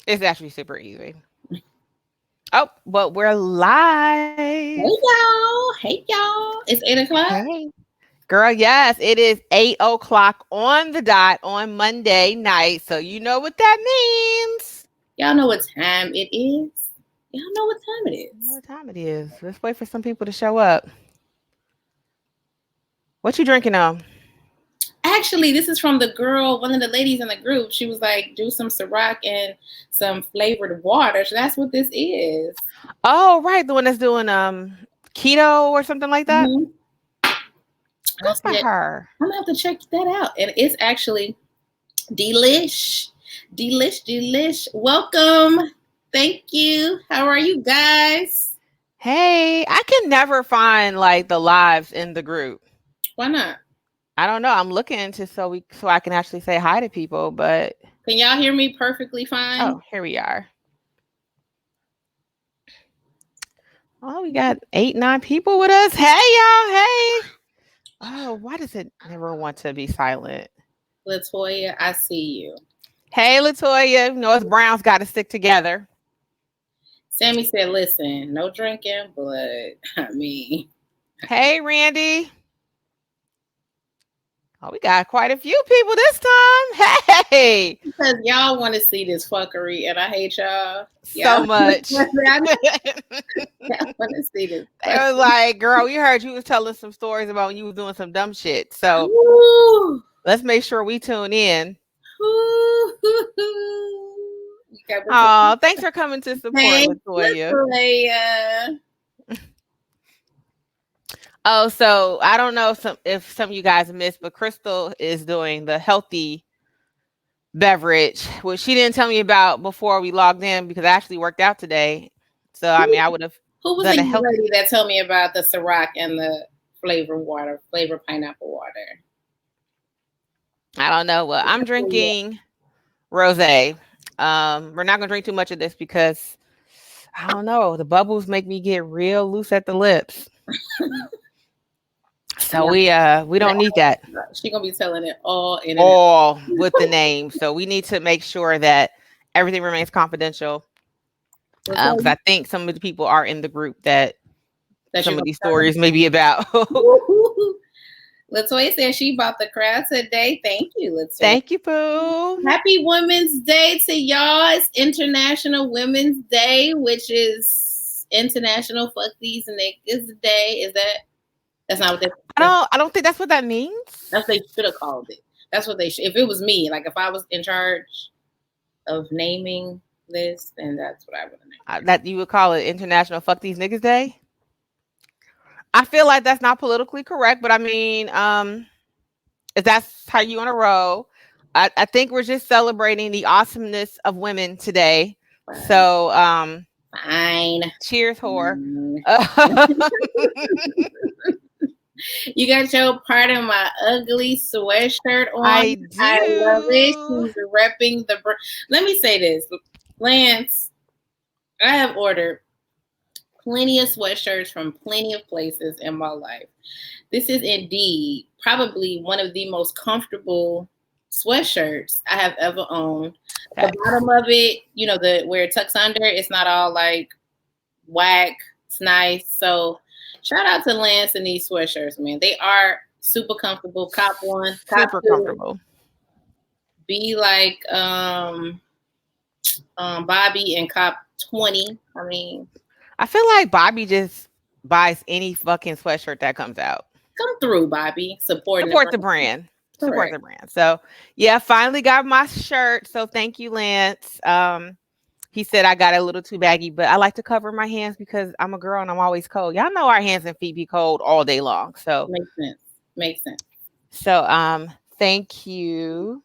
It's actually super easy. Oh, but we're live. Hey y'all. It's 8 o'clock. Hey. Girl, yes, it is 8 o'clock on the dot on Monday night. So you know what that means. Y'all know what time it is. Y'all know what time it You know is. what time it is. Let's wait for some people to show up. What you drinking on? Actually, this is from the girl, one of the ladies in the group. She was like, do some Ciroc and some flavored water. So that's what this is. Oh, right, the one that's doing keto or something like that. Mm-hmm. And I Good for said, her. I'm gonna have to check that out. And it's actually delish. Delish. Welcome. Thank you. How are you guys? Hey, I can never find like the lives in the group. Why not? I don't know. I'm looking to so I can actually say hi to people, but Can y'all hear me perfectly fine? oh, here we are. Oh, we got 8, 9 people with us. Hey, y'all. Hey. Oh, why does it never want to be silent? Latoya, I see you. Hey, Latoya. You know, us Browns got to stick together. Sammy said, listen, no drinking, but I mean, Hey, Randy. Oh, we got quite a few people this time. Hey, because y'all want to see this fuckery and I hate y'all. so Y'all, much. y'all want to see this They was fuckery. like, girl, we heard you was telling some stories about when you was doing some dumb shit. So Ooh, let's make sure we tune in. ooh, you got this. Oh, thanks for coming to support, Hey, Latoya. Latoya. Oh, so I don't know if some of you guys missed, but Crystal is doing the healthy beverage, which she didn't tell me about before we logged in because I actually worked out today. So I mean, I would have Who was the done a young healthy. lady that told me about the Ciroc and the flavor pineapple water? I don't know. Well, I'm drinking rosé. We're not gonna drink too much of this because I don't know. The bubbles make me get real loose at the lips. So we don't need that She gonna be telling it all in and out. all with the name. So we need to make sure that everything remains confidential. Because I think some of the people are in the group that That you're some of gonna these tell stories may be about. them. Latoya said she bought the crowd today. Thank you, Latoya. Thank you, Pooh. Happy Women's Day to y'all. It's International Women's Day, which is International Fuck These Niggas Day. Is that? That's not what I don't think that's what that means. that's what they should have called it. That's what they should. If it was me, like if I was in charge of naming this, then that's what I would have named it. That you would call it International Fuck These Niggas Day. I feel like that's not politically correct, but I mean, if that's how you want to roll, I think we're just celebrating the awesomeness of women today. So, Fine. cheers, whore. You got your part of my ugly sweatshirt on. I I love it. do. She's repping the. Let me say this, Lance. I have ordered plenty of sweatshirts from plenty of places in my life. This is indeed probably one of the most comfortable sweatshirts I have ever owned. The Facts. bottom of it, the where it tucks under, it's not all like whack. It's nice. So shout out to Lance and these sweatshirts, man. They are super comfortable. Cop one, cop Super two. comfortable. Be like Bobby and cop 20. I mean, I feel like Bobby just buys any fucking sweatshirt that comes out. come through, Bobby. Supporting the Support the brand. brand. Support Correct. the brand. So yeah, finally got my shirt. So thank you, Lance. He said I got it a little too baggy, but I like to cover my hands because I'm a girl and I'm always cold. Y'all know our hands and feet be cold all day long. So Makes sense. Makes sense. thank you.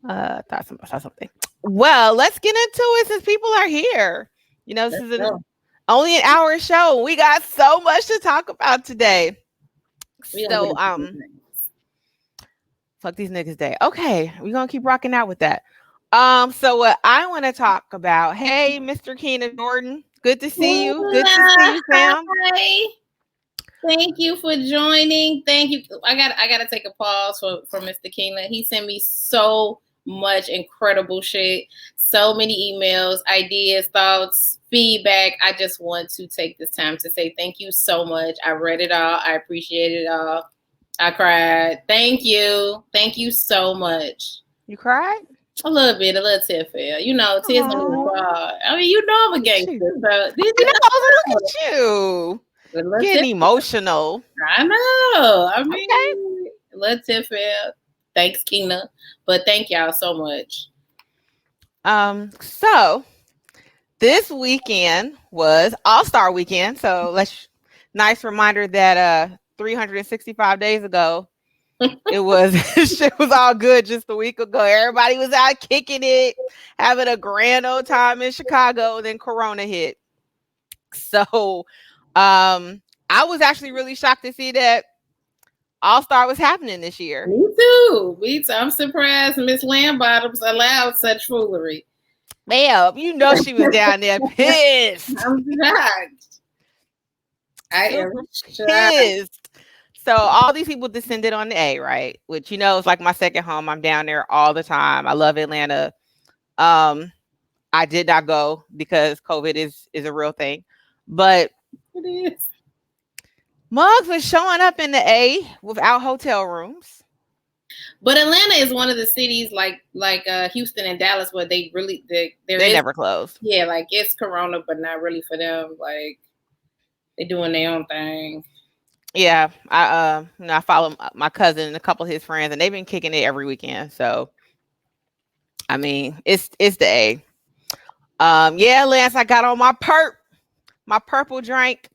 Saw something. Well, let's get into it since people are here. This Let's is go. only an hour show. We got so much to talk about today. We gonna get So, into these things. fuck these niggas day. Okay, we're gonna keep rocking out with that. So what I want to talk about, hey, Mr. Keena Jordan, good to see you. Good to see you, fam. Hi. Thank you for joining. Thank you. I got to take a pause for Mr. Kingland. He sent me so much incredible shit. So many emails, ideas, thoughts, feedback. I just want to take this time to say thank you so much. I read it all. I appreciate it all. I cried. Thank you. Thank you so much. You cried? A little bit, a little tear fell. You know, tears don't even fall. I mean, you know I'm a gangster. So this I know, look at you. Getting emotional. I know. I mean, okay. A little tear fell. Thanks, Kina. But thank y'all so much. So this weekend was All-Star Weekend. So nice reminder that 365 days ago it was shit was all good just a week ago. Everybody was out kicking it, having a grand old time in Chicago, and then Corona hit. So I was actually really shocked to see that All-Star was happening this year. Me too. I'm surprised Miss Lambottoms allowed such foolery. Man, you know she was down there pissed. I'm shocked. I am pissed. So all these people descended on the A, right? Which, you know, it's like my second home. I'm down there all the time. I love Atlanta. I did not go because COVID is a real thing. But it is. Muggs was showing up in the A without hotel rooms. But Atlanta is one of the cities like Houston and Dallas where they never close. Yeah, like it's Corona, but not really for them. Like they're doing their own thing. Yeah, I follow my cousin and a couple of his friends, and they've been kicking it every weekend. So, I mean, it's the A. Yeah, Lance, I got on my purple drink.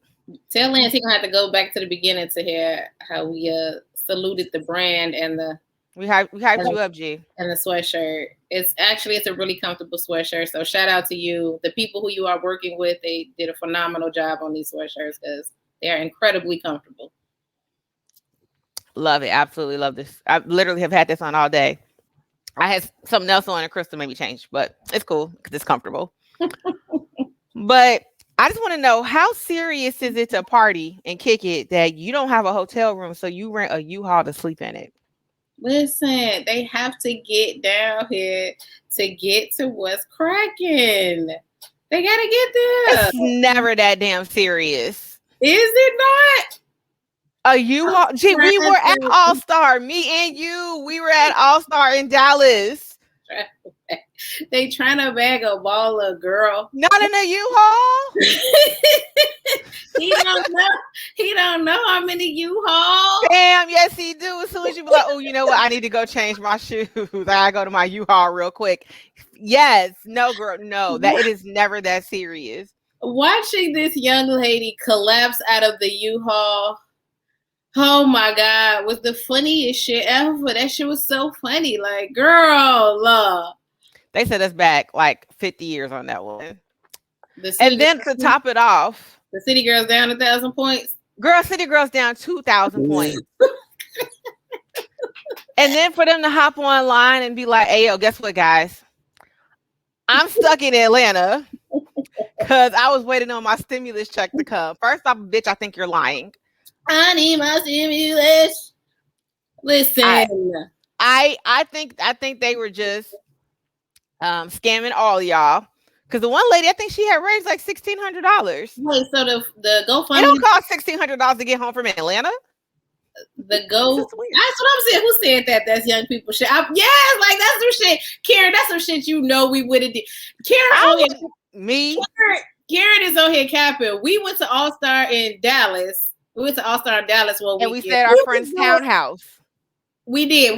Tell Lance he gonna have to go back to the beginning to hear how we saluted the brand and the we hyped you up, G. And the sweatshirt. It's a really comfortable sweatshirt. So shout out to you, the people who you are working with. They did a phenomenal job on these sweatshirts because they are incredibly comfortable. Love it. Absolutely love this. I literally have had this on all day. I had something else on and Crystal made me change, but it's cool because it's comfortable. But I just want to know, how serious is it to party and kick it that you don't have a hotel room, so you rent a U-Haul to sleep in it? Listen, they have to get down here to get to what's cracking. They gotta get there. It's never that damn serious. Is it not? A U-Haul? Gee, we were at All-Star. Me and you, we were at All-Star in Dallas. They trying to bag a baller, girl. Not in a U-Haul. He don't know how many U-Hauls. Damn, yes he do. As soon as you be like, oh, you know what? I need to go change my shoes. I gotta go to my U-Haul real quick. Yes, no, girl, no. That it is never that serious. Watching this young lady collapse out of the U-Haul. Oh my God, was the funniest shit ever. That shit was so funny. Like, girl, they set us back like 50 years on that one. And then to top it off, the City Girls down 1,000 points. Girl, City Girls down 2,000 points. And then for them to hop online and be like, hey, yo, guess what, guys? I'm stuck in Atlanta because I was waiting on my stimulus check to come. First off, bitch, I think you're lying. I need my stimulus. Listen. I think they were just scamming all y'all. Because the one lady, I think she had raised like $1,600. Wait, so the GoFundMe. It don't cost $1,600 to get home from Atlanta. That's what I'm saying. Who said that? That's young people shit. Yes, like that's some shit. Karen, that's some shit you know we would have did. Karen is on here capping. We went to All-Star in Dallas. We went to All-Star in Dallas one weekend. And we stayed at our friend's townhouse. We did.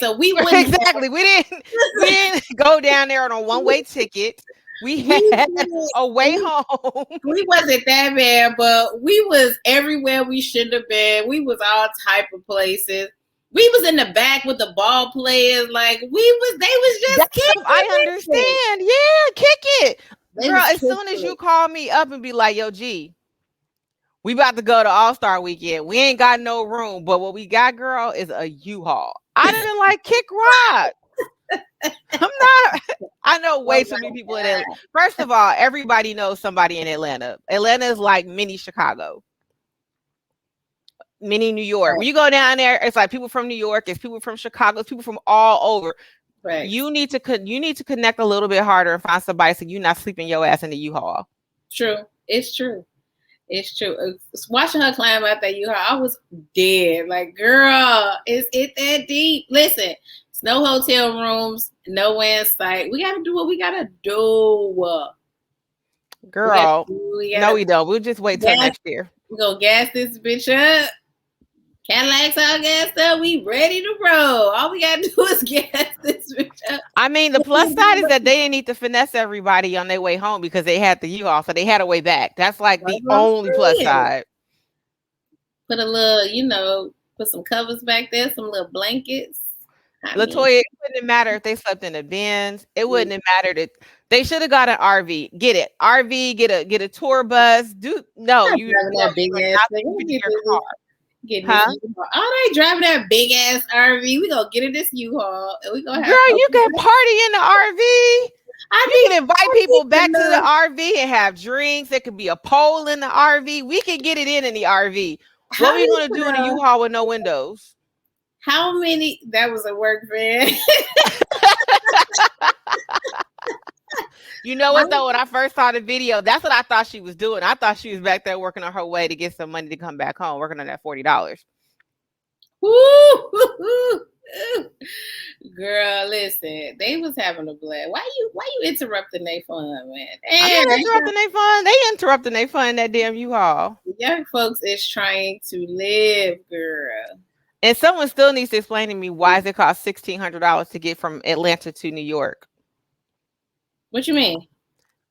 So we went exactly. We didn't go down there on a one-way ticket. We had a way home. We wasn't that bad, but we was everywhere we should have been. We was all type of places. We was in the back with the ball players. Like they was just kicking. I understand. Yeah, kick it. Girl, as soon as you call me up and be like, yo, G, we about to go to All-Star Weekend. We ain't got no room, but what we got, girl, is a U-Haul. I didn't like kick rock. I know way too many people in Atlanta. First of all, everybody knows somebody in Atlanta. Atlanta is like mini Chicago, mini New York. When you go down there, it's like people from New York, it's people from Chicago, it's people from all over. Facts. You need to connect a little bit harder and find somebody so you're not sleeping your ass in the U-Haul. True. It's true. It's true. Watching her climb out that U-Haul, I was dead. Like, girl, is it that deep? Listen, it's no hotel rooms, nowhere in sight. We gotta do what we gotta do. Girl, no, we don't. We'll just wait till next year. We're gonna gas this bitch up. Cadillac's all gassed up. We ready to roll. All we gotta do is gas this bitch up. I mean, the plus side is that they didn't need to finesse everybody on their way home because they had the U-Haul, so they had a way back. That's like the only plus side. Put a little, put some covers back there, some little blankets. Latoya, it wouldn't matter if they slept in the bins. It wouldn't have mattered. They should have got an RV. Get it, RV. Get a tour bus. You driving that big ass thing. They driving that big ass RV. We gonna get in this U-Haul and we gonna have. Girl, you can party in the RV. You can invite people back to the RV and have drinks. There could be a pole in the RV. We can get it in the RV. What are we gonna do in a U-Haul with no windows? How many? That was a work van. You know what though? When I first saw the video, that's what I thought she was doing. I thought she was back there working on her way to get some money to come back home, working on that $40. Girl, listen, they was having a blast. Why you interrupting their fun, man? I'm not interrupting their fun. They interrupting their fun in that damn U-Haul. Young folks is trying to live, girl. And someone still needs to explain to me why does it cost $1,600 to get from Atlanta to New York? What you mean?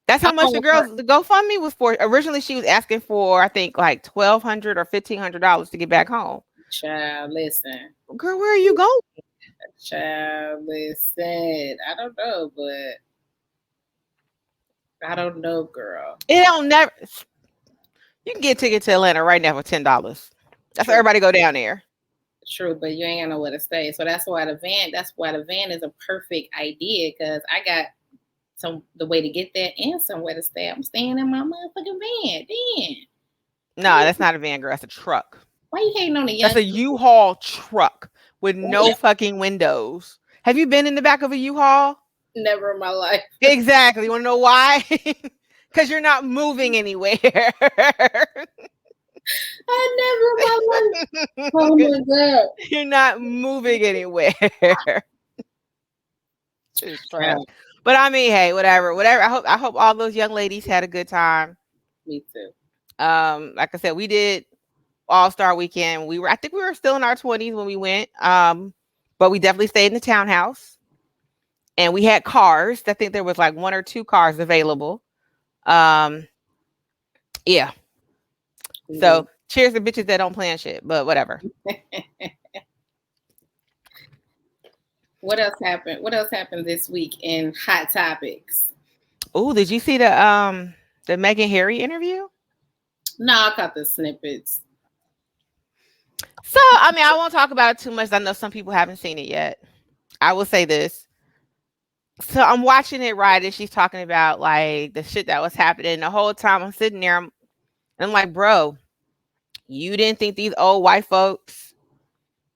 That's how much the GoFundMe was for. Originally, she was asking for, I think, like $1,200 or $1,500 to get back home. Child, listen. Girl, where are you going? Child, listen. I don't know, but I don't know, girl. It don't never. You can get a ticket to Atlanta right now for $10. That's why everybody go down there. True, but you ain't got nowhere to stay. So that's why the van is a perfect idea because I got the way to get there and somewhere to stay. I'm staying in my motherfucking van. Damn. No, that's not a van, girl. That's a truck. Why you hating on the young? That's a U-Haul truck with no fucking windows. Have you been in the back of a U-Haul? Never in my life. Exactly. You want to know why? Because you're not moving anywhere. I never in my life. Oh my God. You're not moving anywhere. But I mean, hey, whatever. I hope all those young ladies had a good time. Me too. Like I said, we did All-Star Weekend. I think we were still in our 20s when we went. But we definitely stayed in the townhouse. And we had cars. I think there was like 1 or 2 cars available. Yeah. So cheers to bitches that don't plan shit, but whatever. What else happened? What else happened this week in Hot Topics? Oh, did you see the Meghan Harry interview? No, I caught the snippets. So, I mean, I won't talk about it too much. I know some people haven't seen it yet. I will say this. So I'm watching it, right, and she's talking about like the shit that was happening. The whole time I'm sitting there, I'm like, bro, you didn't think these old white folks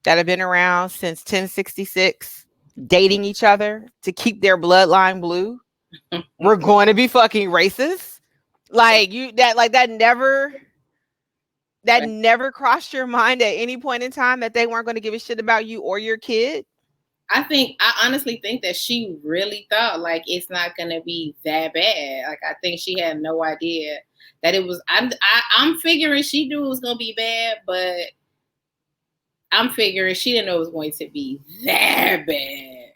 that have been around since 1066 dating each other to keep their bloodline blue were going to be fucking racist? Like that never crossed your mind at any point in time that they weren't going to give a shit about you or your kid? I honestly think that she really thought like it's not gonna be that bad. Like I think she had no idea that it was. I'm figuring she knew it was gonna be bad, but I'm figuring she didn't know it was going to be that bad.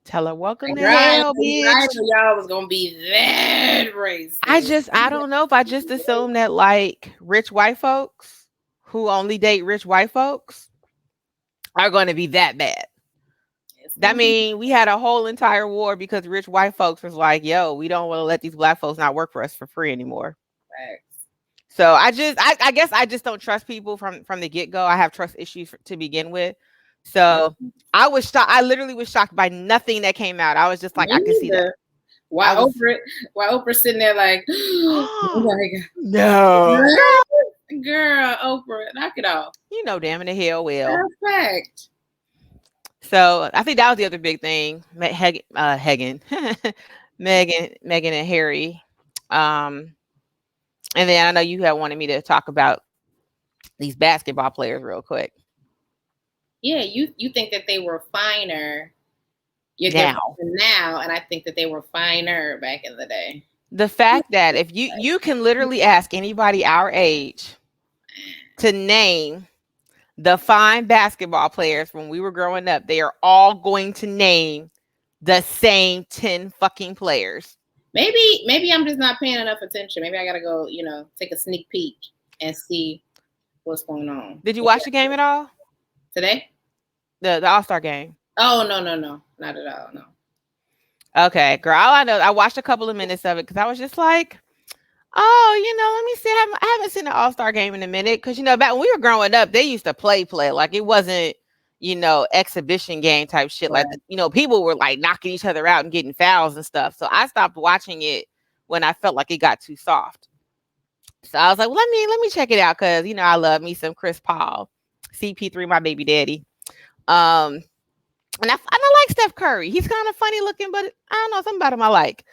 Tell her welcome to hell, bitch. Y'all was gonna be that racist. I don't know if I just assumed that like rich white folks who only date rich white folks are going to be that bad. That means we had a whole entire war because rich white folks was like, yo, we don't want to let these black folks not work for us for free anymore. Right. So I guess I just don't trust people from the get-go. I have trust issues to begin with. So I was shocked. I literally was shocked by nothing that came out. I was just like, I could see that. Why Oprah sitting there like, oh my God. No. Girl, Oprah, knock it off. You know damn in the hell well. Perfect. So I think that was the other big thing. Hagen, Megan and Harry. Um, and then I know you had wanted me to talk about these basketball players real quick. Yeah, you think that they were finer. They're Now, finer now, and I think that they were finer back in the day. the fact that if you can literally ask anybody our age to name the fine basketball players when we were growing up, they are all going to name the same 10 fucking players. Maybe I'm just not paying enough attention. Maybe I gotta go, take a sneak peek and see what's going on. Did you watch the game at all? Today? The All-Star game? Oh, no, not at all, no. Okay, girl. All I know, I watched a couple of minutes of it because I was just like, oh, let me see. I haven't seen an All-Star game in a minute because, back when we were growing up, they used to play. Like it wasn't, exhibition game type shit. Like, people were like knocking each other out and getting fouls and stuff. So I stopped watching it when I felt like it got too soft. So I was like, well, let me check it out because, I love me some Chris Paul, CP3, my baby daddy. And I like Steph Curry. He's kind of funny looking, but I don't know, something about him I like.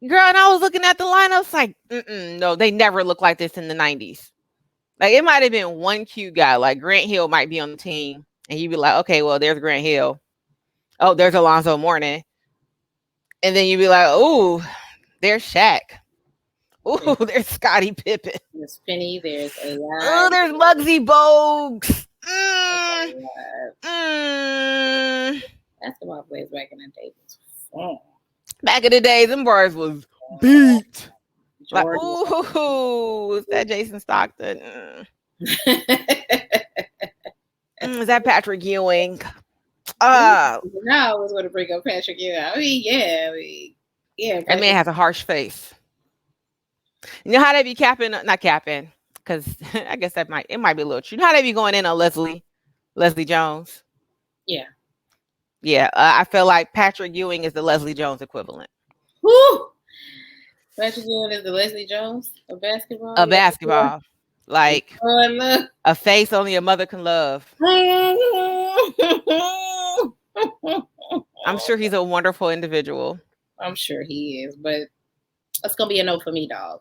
Girl, and I was looking at the lineups like, no, they never looked like this in the 90s. Like, it might have been one cute guy, like Grant Hill might be on the team, and you'd be like, okay, well, there's Grant Hill. Oh, there's Alonzo Mourning. And then you'd be like, ooh, there's Shaq. Ooh, there's Scottie Pippen. There's Penny, there's AI. Oh, there's Muggsy Bogues. Basketball players back in the day was fun. Back in the day, them bars was beat. Like, ooh, is that Jason Stockton? Is that Patrick Ewing? No, I was going to bring up Patrick Ewing. Yeah. That man has a harsh face. You know how they be capping? Not capping, because I guess it might be a little true. You know how they be going in on Leslie Jones? Yeah. Yeah, I feel like Patrick Ewing is the Leslie Jones equivalent. Woo! Patrick Ewing is the Leslie Jones of basketball? Of basketball. Like, a face only a mother can love. I'm sure he's a wonderful individual. I'm sure he is, but that's going to be a no for me, dog.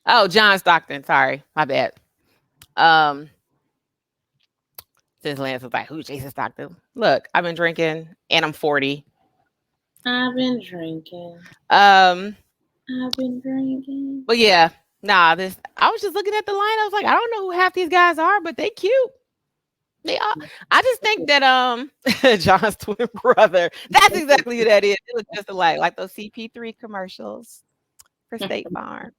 Oh, John Stockton. Sorry. My bad. Since Lance was like, who's Jason Stockton? Look, I've been drinking and I'm 40. I've been drinking. But yeah, I was just looking at the line. I was like, I don't know who half these guys are, but they cute. They are. I just think that John's twin brother. That's exactly who that is. It looks just like those CP3 commercials for State Farm.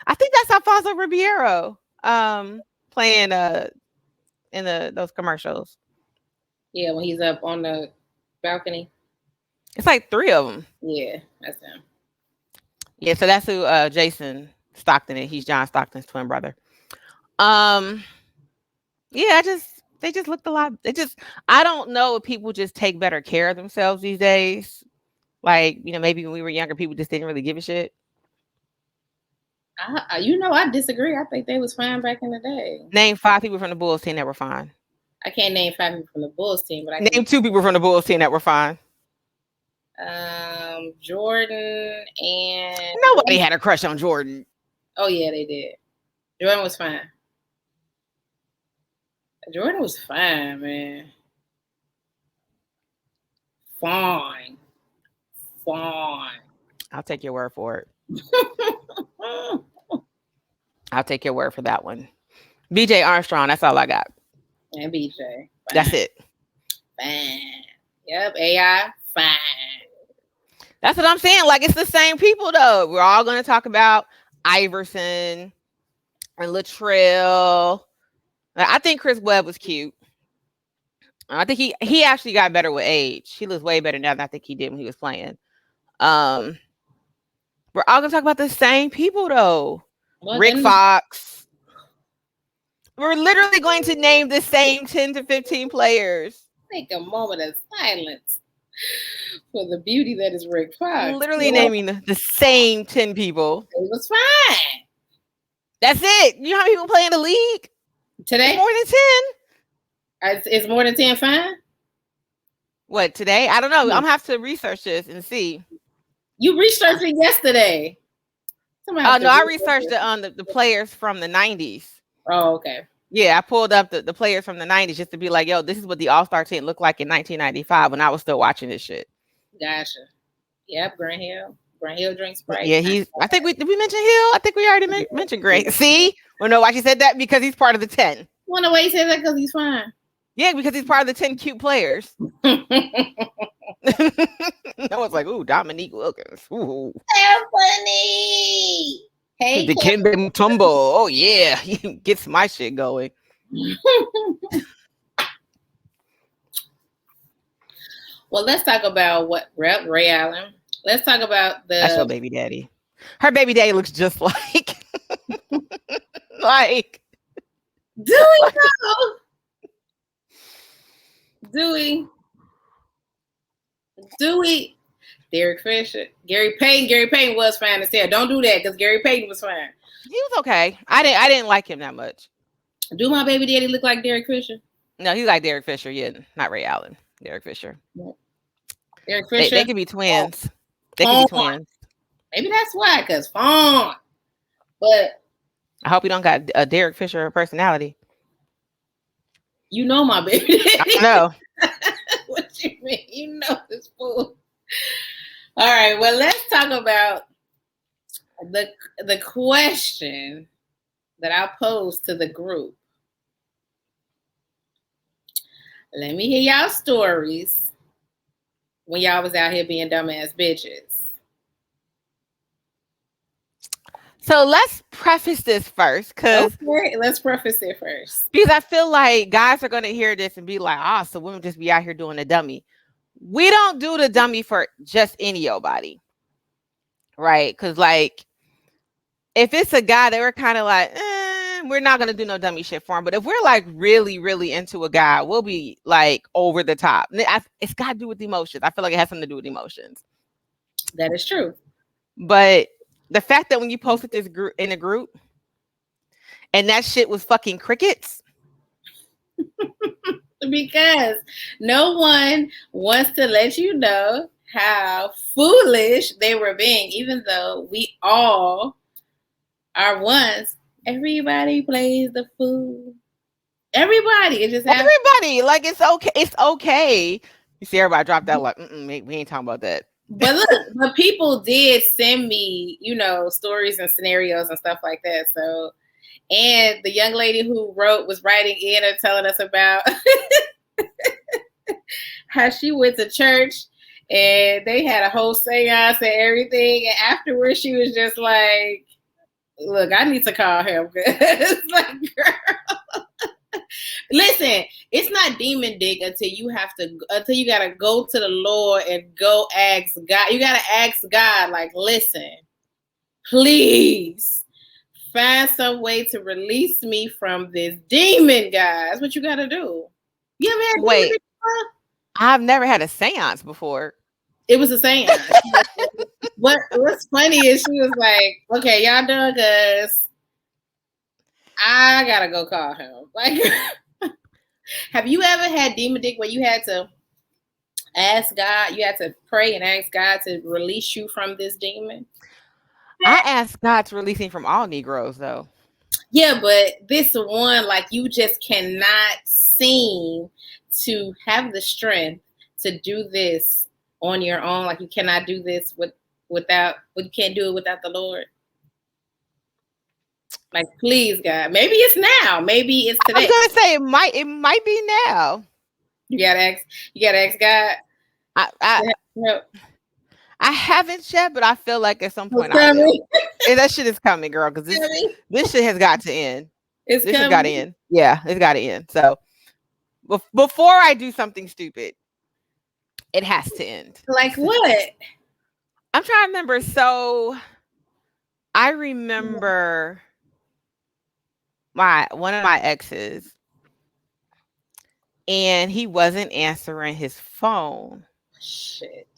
I think that's Alfonso Ribeiro playing in those commercials. Yeah, when he's up on the balcony. It's like 3 of them. Yeah, that's him. Yeah, so that's who Jason Stockton is. He's John Stockton's twin brother. Yeah, they just looked a lot. I don't know if people just take better care of themselves these days. Like, maybe when we were younger, people just didn't really give a shit. I disagree. I think they was fine back in the day. Name 5 people from the Bulls team that were fine. I can't name 5 people from the Bulls team, but I name 2 people from the Bulls team that were fine. Jordan and nobody had a crush on Jordan. Oh yeah, they did. Jordan was fine. Jordan was fine, man. Fine. I'll take your word for it. I'll take your word for that one. BJ Armstrong, that's all I got. And BJ. Fine. That's it. Fine. Yep, AI, fine. That's what I'm saying. Like, it's the same people, though. We're all going to talk about Iverson and Latrell. I think Chris Webb was cute. I think he actually got better with age. He looks way better now than I think he did when he was playing. We're all going to talk about the same people, though. Well, Rick Fox. We're literally going to name the same 10 to 15 players. Take a moment of silence for the beauty that is Rick Fox. Literally naming the same 10 people. It was fine. That's it. You know how many people play in the league? Today? More than 10. Is more than 10 fine? What, today? I don't know. I'm gonna have to research this and see. You researched it yesterday. Oh no, I researched the players from the 90s. Oh, okay. Yeah, I pulled up the players from the 90s just to be like, yo, this is what the All-Star team looked like in 1995 when I was still watching this shit. Gotcha. Yep, Grant Hill. Grant Hill drinks Sprite. Yeah, I think did we mention Hill? I think we already mentioned Grant. See? Well, no, why she said that? Because he's part of the 10. Wonder why he said that? Because he's fine. Yeah, because he's part of the 10 cute players. No one's like, ooh, Dominique Wilkins. Ooh. They're funny. Hey, the Dikembe Mutombo. Oh yeah, he gets my shit going. Well, let's talk about what Ray Allen. Let's talk about that's your baby daddy. Her baby daddy looks just like like Dewey. Dewey. Derek Fisher. Gary Payton was fine as hell. Don't do that because Gary Payton was fine. He was okay. I didn't like him that much. Do my baby daddy look like Derek Fisher? No, he's like Derek Fisher. Yeah, not Ray Allen. Derek Fisher. Derek Fisher. They could be twins. They could be twins. Maybe that's why, because Fawn. But I hope you don't got a Derek Fisher personality. You know my baby daddy. I know. What you mean? You know this fool. All right. Well, let's talk about the question that I posed to the group. Let me hear y'all stories when y'all was out here being dumbass bitches. So let's preface this first, because let's preface it first. Because I feel like guys are gonna hear this and be like, so women just be out here doing the dummy. We don't do the dummy for just any old body, right? Because like, if it's a guy that we're kind of like, we're not gonna do no dummy shit for him. But if we're like really, really into a guy, we'll be like over the top. It's got to do with emotions. I feel like it has something to do with emotions. That is true. But the fact that when you posted this group in a group and that shit was fucking crickets. Because no one wants to let you know how foolish they were being, even though we all are once. Everybody plays the fool. Everybody. It just happens. Everybody. Like, it's okay. It's okay. You see everybody drop that like, we ain't talking about that. But look, but people did send me, stories and scenarios and stuff like that. So, and the young lady who was writing in and telling us about how she went to church and they had a whole seance and everything. And afterwards, she was just like, look, I need to call him. It's like, girl. Listen, it's not demon dick until you gotta go to the Lord and go ask God. You gotta ask God, like, listen, please find some way to release me from this demon, guys. That's what you gotta do. You ever had demon dick before? I've never had a seance before. It was a seance. What's funny is she was like, okay, y'all done, cause I gotta go call him. Like, have you ever had demon dick where you had to ask God, you had to pray and ask God to release you from this demon? I asked God to release me from all Negroes, though. Yeah, but this one, like, you just cannot seem to have the strength to do this on your own. Like, you cannot do this you can't do it without the Lord. Like, please, God. Maybe it's now. Maybe it's today. I was gonna say it might be now. You gotta ask God. I haven't yet, but I feel like at some point I will. That shit is coming, girl, because this shit has got to end. This shit got to end. Yeah, it's got to end. So before I do something stupid, it has to end. Like what? I'm trying to remember. So I remember one of my exes, and he wasn't answering his phone. Shit.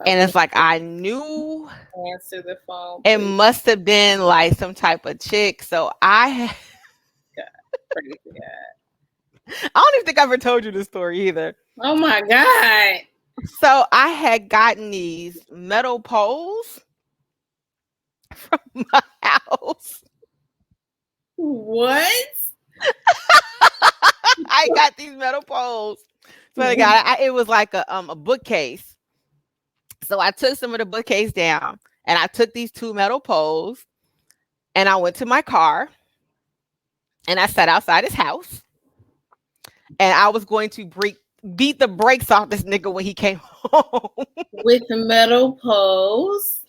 And it's like, I knew answer the phone. Please. It must have been like some type of chick. So I I don't even think I ever told you this story either. Oh my God. So I had gotten these metal poles from my house. What? I got these metal poles. So I got it was like a bookcase. So I took some of the bookcase down and I took these two metal poles and I went to my car and I sat outside his house and I was going to beat the brakes off this nigga when he came home. With the metal poles.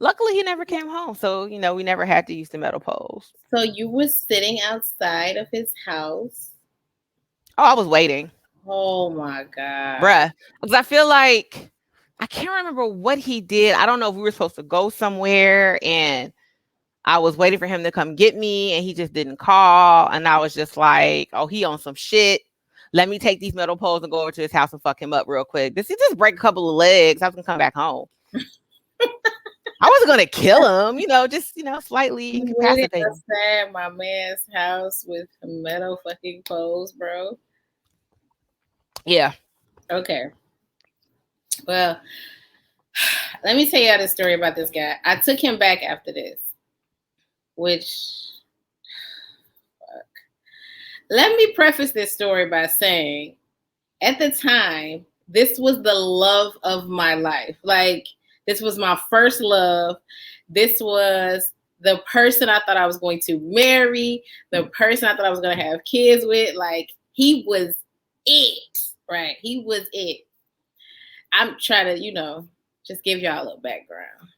Luckily, he never came home, so we never had to use the metal poles. So you were sitting outside of his house. Oh, I was waiting. Oh my God. Bruh. Because I feel like I can't remember what he did. I don't know if we were supposed to go somewhere and I was waiting for him to come get me and he just didn't call. And I was just like, oh, he on some shit. Let me take these metal poles and go over to his house and fuck him up real quick. Does he just break a couple of legs? I was gonna come back home. I wasn't gonna kill him, just slightly incapacitate him. Outside my man's house with metal fucking poles, bro. Yeah. Okay. Well, let me tell you the story about this guy. I took him back after this, which, fuck. Let me preface this story by saying, at the time, this was the love of my life. Like, this was my first love. This was the person I thought I was going to marry, the person I thought I was going to have kids with. Like, he was it, right? He was it. I'm trying to, just give y'all a little background.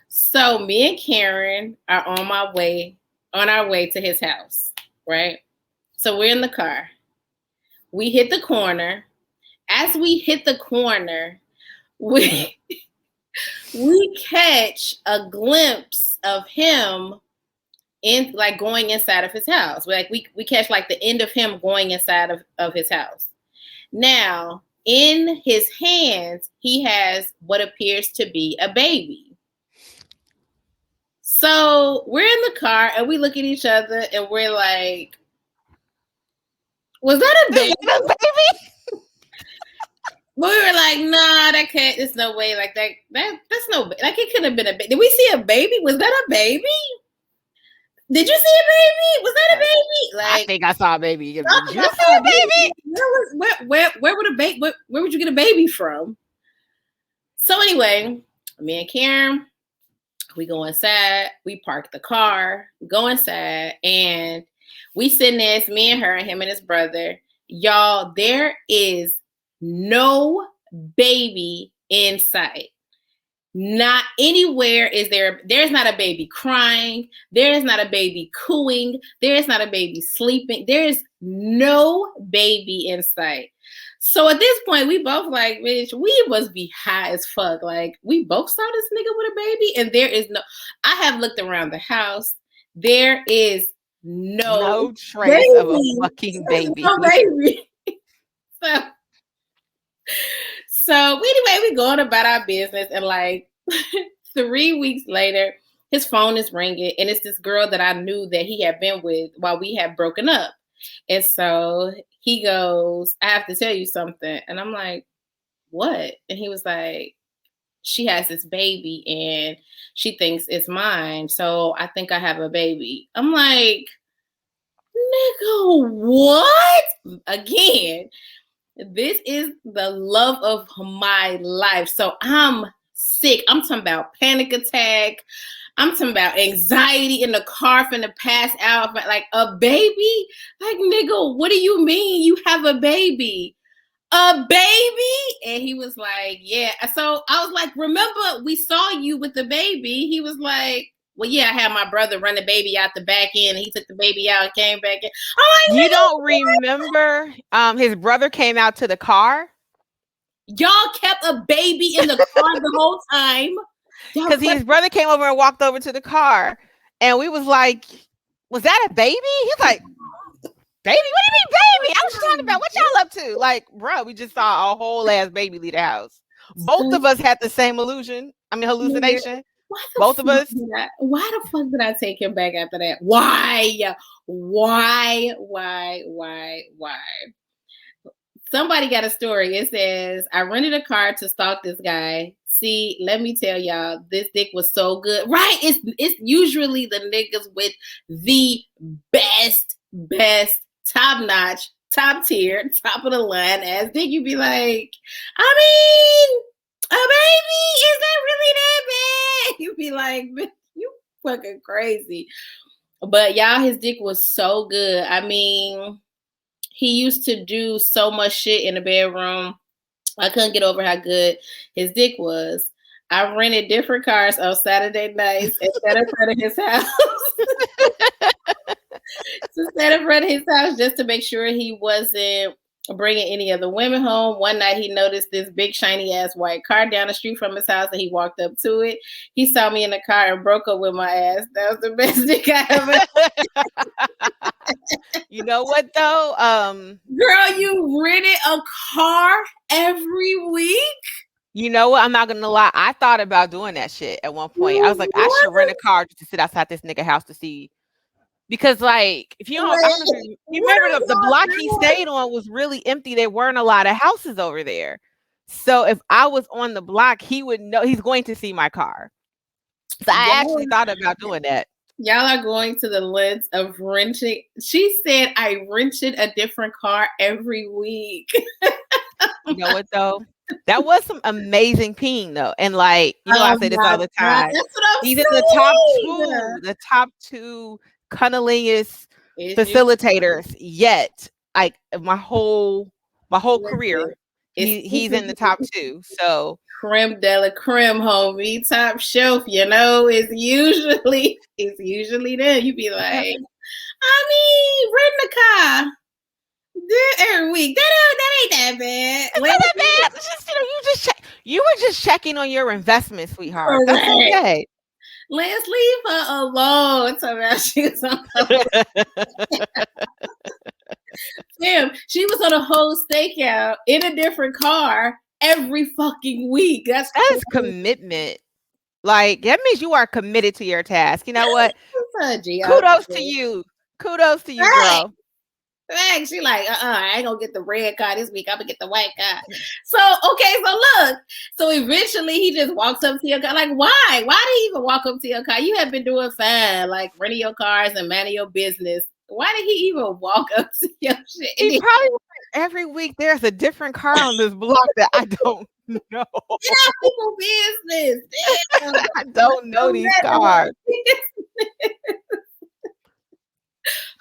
So me and Karen are on our way to his house, right? So we're in the car. We hit the corner. As we hit the corner, we catch a glimpse of him going inside of his house. Like we catch like the end of him going inside of his house. Now, in his hands, he has what appears to be a baby. So we're in the car and we look at each other and we're like, was that a baby? But we were like, nah, that can't, there's no way. Like that's no, like it could have been a baby. Did we see a baby? Was that a baby? Did you see a baby? Was that a baby? Like, I think I saw a baby. Did you see a baby? Where would a baby? Where would you get a baby from? So anyway, me and Karen, we go inside. We park the car. We go inside, and we sitting there. It's me and her, and him and his brother. Y'all, there is no baby in sight. Not anywhere is there's not a baby crying. There is not a baby cooing. There is not a baby sleeping. There is no baby in sight. So at this point, we both like, bitch, we must be high as fuck. Like, we both saw this nigga with a baby, and there is no, I have looked around the house. There is no trace of a fucking baby. No baby. So anyway, we going about our business, and like 3 weeks later, his phone is ringing, and it's this girl that I knew that he had been with while we had broken up. And so he goes, I have to tell you something. And I'm like, what? And he was like, she has this baby and she thinks it's mine. So I think I have a baby. I'm like, nigga, what? Again, this is the love of my life. So I'm sick. I'm talking about panic attack. I'm talking about anxiety in the car finna pass out. Like, a baby? Like, nigga, what do you mean you have a baby? A baby? And he was like, yeah. So I was like, remember we saw you with the baby? He was like, well, yeah, I had my brother run the baby out the back end, and he took the baby out and came back in. I'm like, you don't remember his brother came out to the car? Y'all kept a baby in the car the whole time. Because his brother came over and walked over to the car, and we was like, was that a baby? He's like, baby? What do you mean baby? I was talking about what y'all up to. Like, bro, we just saw a whole ass baby leave the house. Both of us had the same hallucination. Both of us. Why the fuck did I take him back after that? Why? Somebody got a story. It says, I rented a car to stalk this guy. See, let me tell y'all, this dick was so good. Right? It's usually the niggas with the best, top notch, top tier, top of the line ass dick. You be like, I mean, a baby, is that really that bad? You be like, you fucking crazy. But y'all, his dick was so good. I mean, he used to do so much shit in the bedroom. I couldn't get over how good his dick was. I rented different cars on Saturday nights instead of front of his house. Instead of front of his house, just to make sure he wasn't bringing any other women home. One night he noticed this big shiny ass white car down the street from his house, and he walked up to it. He saw me in the car and broke up with my ass. That was the best dick I ever. You know what though? Girl, you rented a car every week? You know what? I'm not gonna lie. I thought about doing that shit at one point. I was like, I should rent a car just to sit outside this nigga house to see. Because like, if you don't, I don't know if you remember the block he stayed on was really empty. There weren't a lot of houses over there. So if I was on the block, he would know he's going to see my car. So I actually thought about doing that. Y'all are going to the lengths of renting. She said I rented a different car every week. You know what though? That was some amazing peeing though. And like, you know, I say this all the time. That's what I'm He's saying. in the top two cunningest facilitators yet. Like my whole career. He's in the top two. So creme de la creme, homie, top shelf. You know, it's usually there. You be like, I mean, renting a car every week. That ain't that bad. It's not that bad. It's just, you were just checking on your investment, sweetheart. That's okay. Let's leave her alone. She was on Damn, she was on a whole stakeout in a different car every fucking week. That is commitment. Like, that means you are committed to your task. You know what? Kudos to you. Kudos to you, girl. She like, I ain't gonna get the red car this week. I'm gonna get the white car. So, okay, so look. So eventually he just walks up to your car. Like, why? Why did he even walk up to your car? You have been doing fine, like renting your cars and managing your business. Why did he even walk up to your shit? He probably every week there's a different car on this block that I don't know. Get out people's business. Damn. I don't know these cars.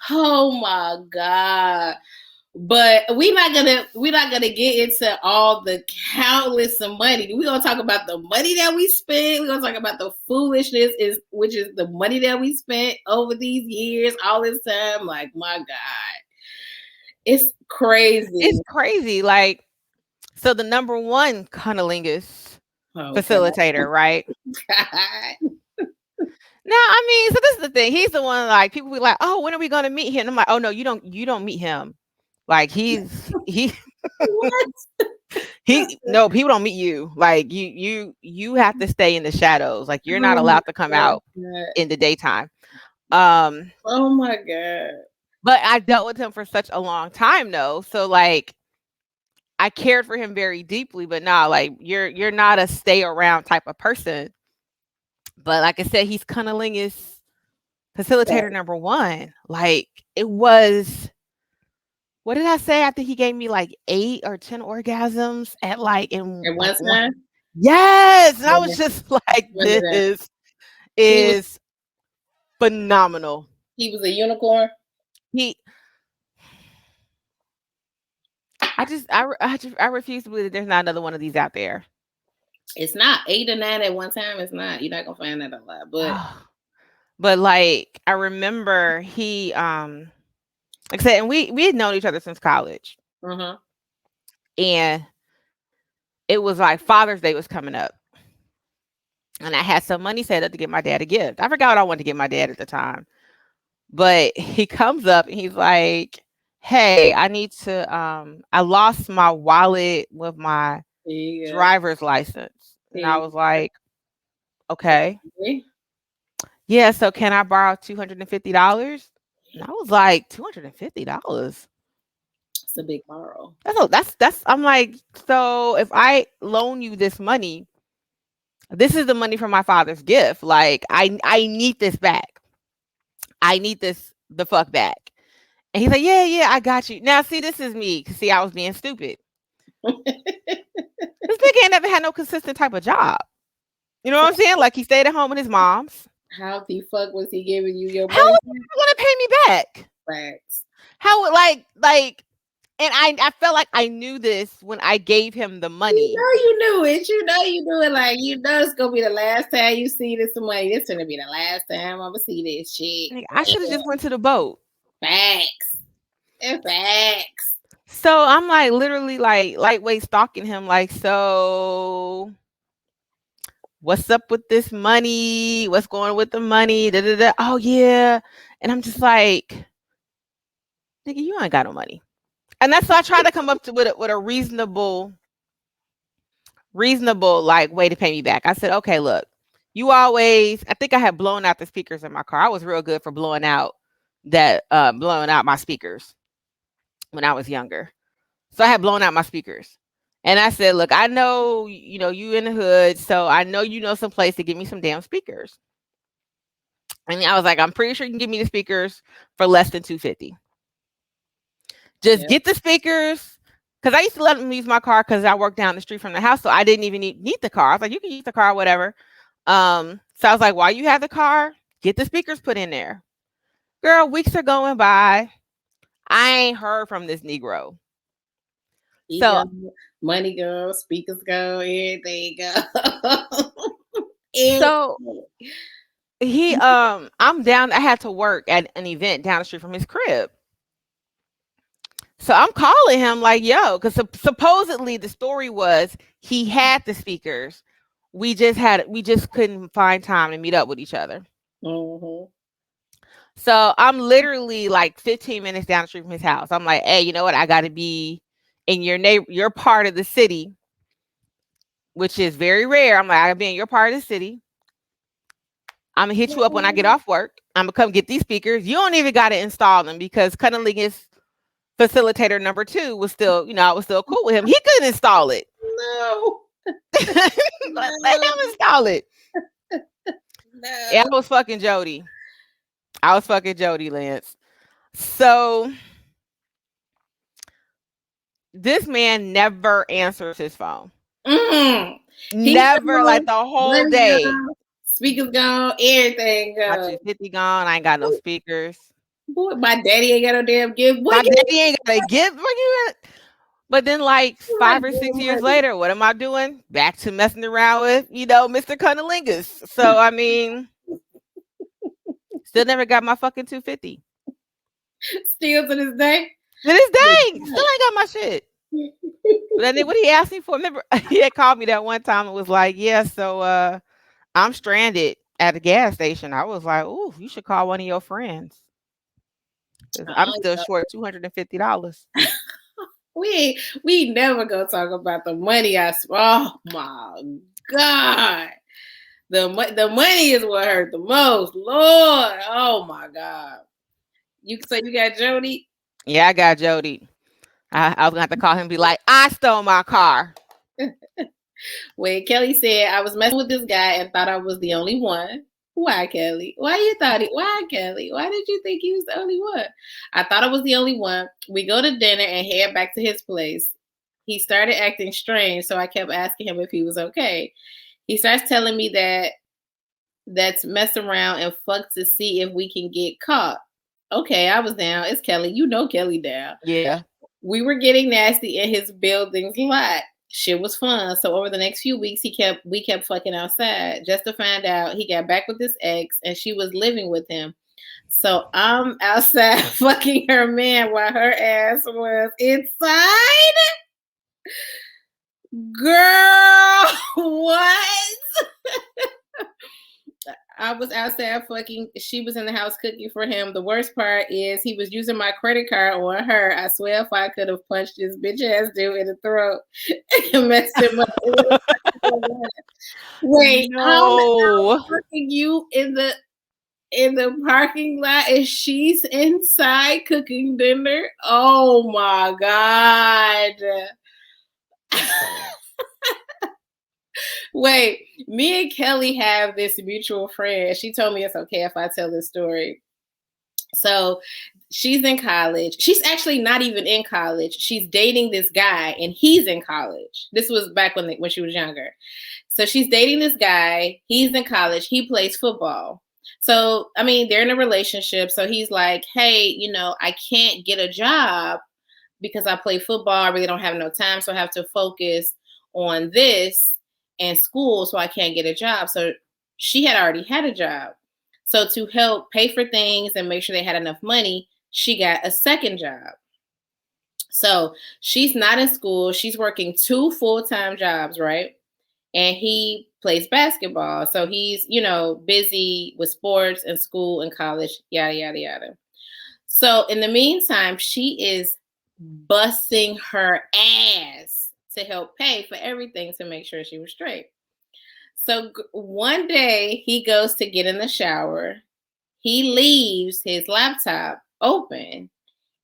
Oh my God. But we're not gonna get into all the countless of money. We're gonna talk about the money that we spent. We're gonna talk about the foolishness which is the money that we spent over these years, all this time. Like, my God. It's crazy. It's crazy. Like, so the number one cunnilingus facilitator, right? God. No, I mean, so this is the thing. He's the one, like, people be like, oh, when are we gonna meet him? And I'm like, oh no, you don't meet him. Like, he no, people don't meet you. Like, you have to stay in the shadows. Like, you're not allowed to come out in the daytime. Oh my God. But I dealt with him for such a long time though. So like, I cared for him very deeply, but nah, like you're not a stay around type of person. But like I said, he's cunnilingus facilitator number one. Like, it was, what did I say? I think he gave me like 8 or 10 orgasms at one time. Yes, and I was just like, this is phenomenal. He was a unicorn. I refuse to believe that there's not another one of these out there. It's not 8 or 9 at one time. It's not. You're not gonna find that a lot. But like, I remember he like I said, and we had known each other since college. Mm-hmm. And it was like Father's Day was coming up. And I had some money set up to get my dad a gift. I forgot what I wanted to get my dad at the time. But he comes up and he's like, hey, I need to I lost my wallet with my driver's license. And I was like, Okay. Okay. Yeah, so can I borrow $250? And I was like, $250? It's a big borrow. That's I'm like, so if I loan you this money, this is the money from my father's gift. Like I need this back. I need this the fuck back. And he's like, yeah, yeah, I got you. Now see, this is me. See, I was being stupid. This nigga ain't never had no consistent type of job. You know what I'm saying? Like he stayed at home with his mom's. How the fuck was he giving you your How money? would you want to pay me back? Facts. How would and I felt like I knew this when I gave him the money. You knew it. You know you knew it. Like, you know it's gonna be the last time you see this money. It's gonna be the last time I'm gonna see this shit. Like, I should have just went to the boat. Facts. And facts. So I'm like literally like lightweight stalking him. Like, so what's up with this money? What's going with the money? Da, da, da. Oh yeah. And I'm just like, nigga, you ain't got no money. And that's why I try to come up to with a reasonable like way to pay me back. I said, okay, look, you always, I think I had blown out the speakers in my car. I was real good for blowing out my speakers when I was younger. So I had blown out my speakers. And I said, look, I know, you in the hood, so I know you know some place to give me some damn speakers. And I was like, I'm pretty sure you can give me the speakers for less than $250. Just get the speakers. Because I used to let them use my car because I worked down the street from the house. So I didn't even need the car. I was like, you can use the car, whatever. So I was like, while you have the car, get the speakers put in there. Girl, weeks are going by. I ain't heard from this Negro. So money go, speakers go, everything go. So I'm down. I had to work at an event down the street from his crib. So I'm calling him like, yo, because supposedly the story was he had the speakers. We just couldn't find time to meet up with each other. Mm-hmm. So I'm literally like 15 minutes down the street from his house. I'm like, hey, you know what? I got to be in your part of the city, which is very rare. I'm like, I got to be in your part of the city. I'm going to hit you up when I get off work. I'm going to come get these speakers. You don't even got to install them because cunnilingus facilitator number 2 was still, I was still cool with him. He couldn't install it. No. Let him install it. No. Yeah, I was fucking Jody, Lance. So this man never answers his phone. Never, like the whole day. Speakers gone, everything gone. My 250 gone. I ain't got no speakers. Boy, my daddy ain't got no damn gift. My daddy ain't got a gift for you. But then, like 5 or 6 years later, what am I doing? Back to messing around with, Mr. Cunnilingus. So I mean, still never got my fucking 250. Still to this day. To this day, still ain't got my shit. But then what he asked me for? Remember, he had called me that one time and was like, "Yeah, so I'm stranded at a gas station." I was like, "Ooh, you should call one of your friends." I'm still short $250. We never gonna talk about the money oh my God. The money is what hurt the most. Lord, oh my God. You got Jody? Yeah, I got Jody. I was gonna have to call him and be like, I stole my car. When Kelly said I was messing with this guy and thought I was the only one. Why, Kelly? Why, Kelly? Why did you think he was the only one? I thought I was the only one. We go to dinner and head back to his place. He started acting strange, so I kept asking him if he was okay. He starts telling me that's mess around and fuck to see if we can get caught. Okay, I was down. It's Kelly. You know Kelly down. Yeah. We were getting nasty in his building's lot. Shit was fun. So over the next few weeks, we kept fucking outside just to find out he got back with his ex and she was living with him. So I'm outside fucking her man while her ass was inside. Girl, what? I was outside fucking. She was in the house cooking for him. The worst part is he was using my credit card on her. I swear if I could have punched this bitch ass dude in the throat and messed him up. Wait, I'm No. fucking you in the parking lot and she's inside cooking dinner. Oh my god. Wait, me and Kelly have this mutual friend. She told me it's okay if I tell this story. So she's in college. She's actually not even in college. She's dating this guy and he's in college. This was back when she was younger. So she's dating this guy. He's in college. He plays football. So, I mean, they're in a relationship. So he's like, hey, I can't get a job because I play football. I really don't have no time. So I have to focus on this and school. So I can't get a job. So she had already had a job. So to help pay for things and make sure they had enough money, she got a second job. So she's not in school. She's working 2 full-time jobs, right? And he plays basketball. So he's, busy with sports and school and college, yada, yada, yada. So in the meantime, she is busting her ass to help pay for everything to make sure she was straight. So one day he goes to get in the shower. He leaves his laptop open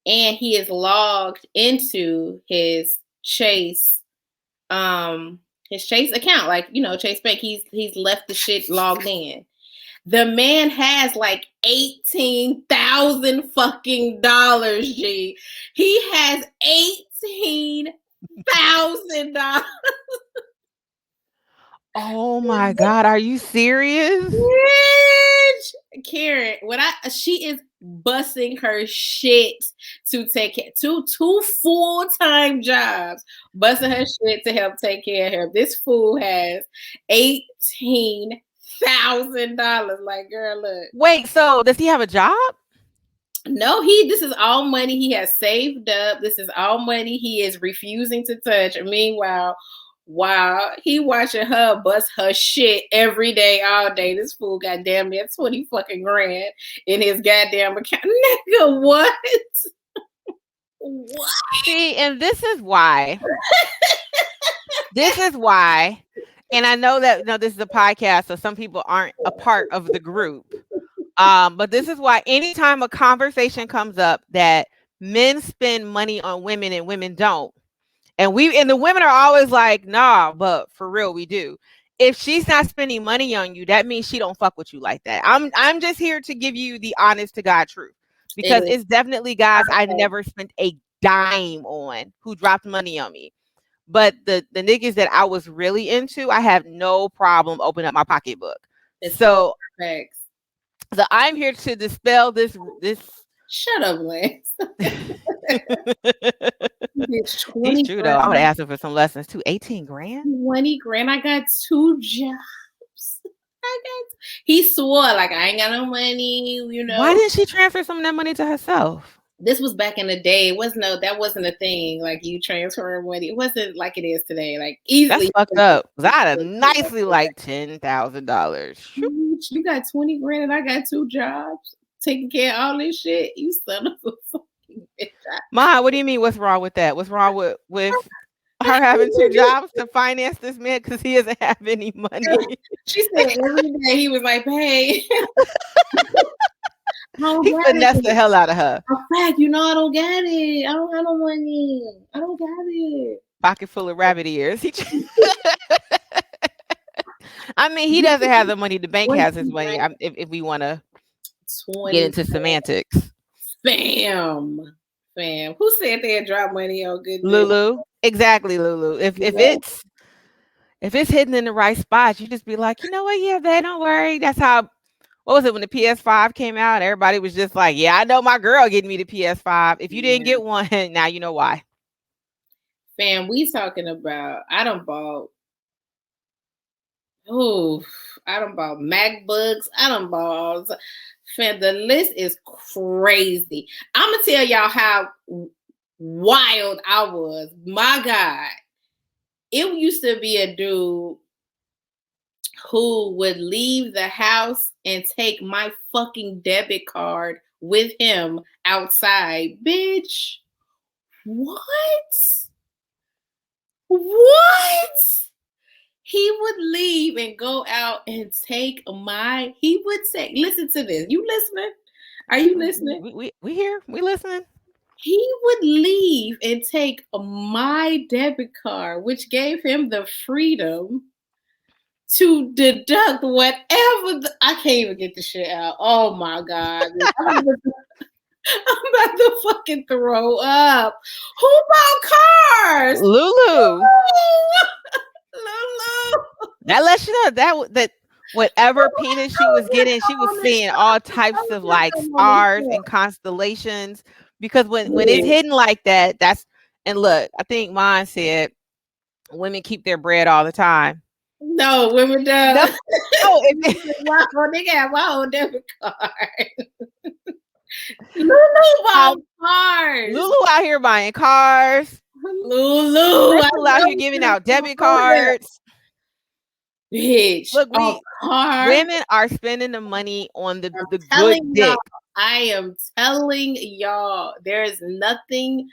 and he is logged into his Chase account, like, Chase Bank. He's left the shit logged in. The man has like $18,000 fucking dollars, G. He has $18,000. Oh my God, are you serious? Karen, she is busting her shit to take care, two full-time jobs, busting her shit to help take care of her. This fool has $18,000. Like, girl, look. Wait, so does he have a job? No, this is all money he has saved up. This is all money he is refusing to touch. Meanwhile, wow, he watching her bust her shit every day, all day. This fool got damn near 20 fucking grand in his goddamn account. Nigga, what? What? See, and this is why. And I know that this is a podcast, so some people aren't a part of the group. But this is why anytime a conversation comes up that men spend money on women and women don't, and the women are always like, nah, but for real, we do. If she's not spending money on you, that means she don't fuck with you like that. I'm just here to give you the honest to God truth, because it's definitely guys I never spent a dime on who dropped money on me. But the niggas that I was really into, I have no problem opening up my pocketbook. So I'm here to dispel this. Shut up, Lance. It's true though. I would ask him for some lessons too. 18 grand? 20 grand. I got 2 jobs. He swore like I ain't got no money, Why didn't she transfer some of that money to herself? This was back in the day. That wasn't a thing. Like, you transferring money. It wasn't like it is today. Like, easily. That's fucked up. Cause I'd have nicely like $10,000. You got 20 grand and I got 2 jobs taking care of all this shit. You son of a fucking bitch. Ma, what do you mean? What's wrong with that? What's wrong with her having 2 jobs to finance this man because he doesn't have any money? She said every day he was like, "Hey." He finessed the hell out of her. In fact, I don't got it. I don't have no money. I don't got it. Pocket full of rabbit ears. I mean, he doesn't have the money. The bank has his money. If we want to get into semantics. Bam. Who said they had dropped money on good? Lulu. Exactly, Lulu. If it's hidden in the right spots, you just be like, you know what? Yeah, babe, don't worry. That's how. What was it when the PS5 came out? Everybody was just like, yeah, I know my girl getting me the PS5. If you didn't get one, now you know why. Fam, we talking about, I done bought MacBooks. Fam, the list is crazy. I'm going to tell y'all how wild I was. My God. It used to be a dude who would leave the house and take my fucking debit card with him outside. Bitch. What? He would leave and go out and take he would say, listen to this. You listening? Are you listening? We here. We listening. He would leave and take my debit card, which gave him the freedom to deduct whatever. I can't even get the shit out. Oh my God. I'm about to fucking throw up. Who bought cars? Lulu. Lulu. That lets you know that whatever penis she was getting, she was seeing all types of like stars and constellations. Because when it's hidden like that, and look, I think mine said women keep their bread all the time. No, women don't. No, they got my own debit card. Lulu bought cars. Lulu out here buying cars. Lulu out here giving out debit cards. Bitch. Look, women are spending the money on the good dick. I am telling y'all, there is nothing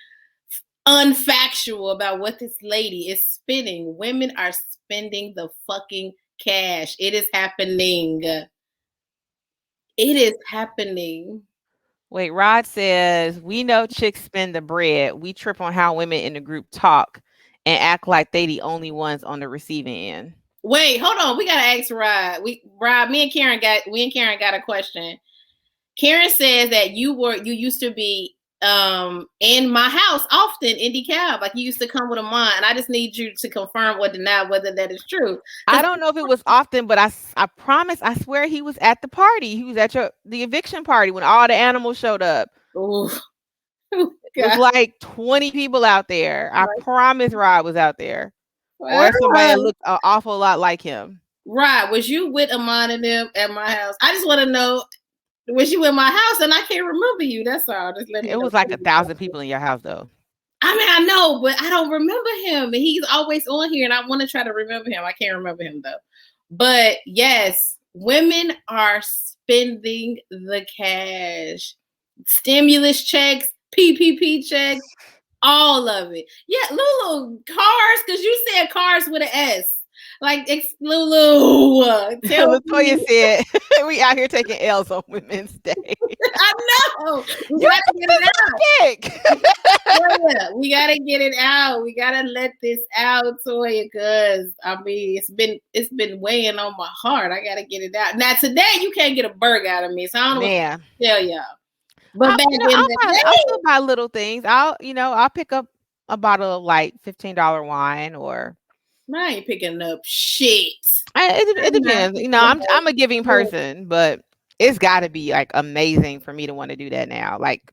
unfactual about what this lady is spending. Women are spending the fucking cash. It is happening. It is happening. Wait, Rod says, we know chicks spend the bread. We trip on how women in the group talk and act like they the only ones on the receiving end. Wait, hold on. We gotta ask Rod. Rod, me and Karen got a question. Karen says that you used to be in my house often in DeKalb. Like you used to come with a mom, and I just need you to confirm or deny whether that is true. I don't know if it was often, but I promise, I swear he was at the party. He was at the eviction party when all the animals showed up. Ooh. It was like 20 people out there. I promise Rod was out there. Or somebody looked an awful lot like him. Rod, was you with Amon and them at my house? I just want to know, was you in my house? And I can't remember you. That's all. Just let me know. It was like 1,000 people in your house, though. I mean, I know, but I don't remember him. And he's always on here, and I want to try to remember him. I can't remember him, though. But yes, women are spending the cash. Stimulus checks, PPP checks, all of it. Yeah, Lulu, cars, because you said cars with an S. Like, Lulu. Latoya said, we out here taking L's on Women's Day. I know. We got to get it out. We got to get it out. We got to let this out, Toya, because, I mean, it's been weighing on my heart. I got to get it out. Now, today, you can't get a burger out of me, so I don't know what to tell y'all. But I'll still buy little things. I'll pick up a bottle of like $15 wine, or I ain't picking up shit. It depends. I'm a giving person, but it's got to be like amazing for me to want to do that now. Like,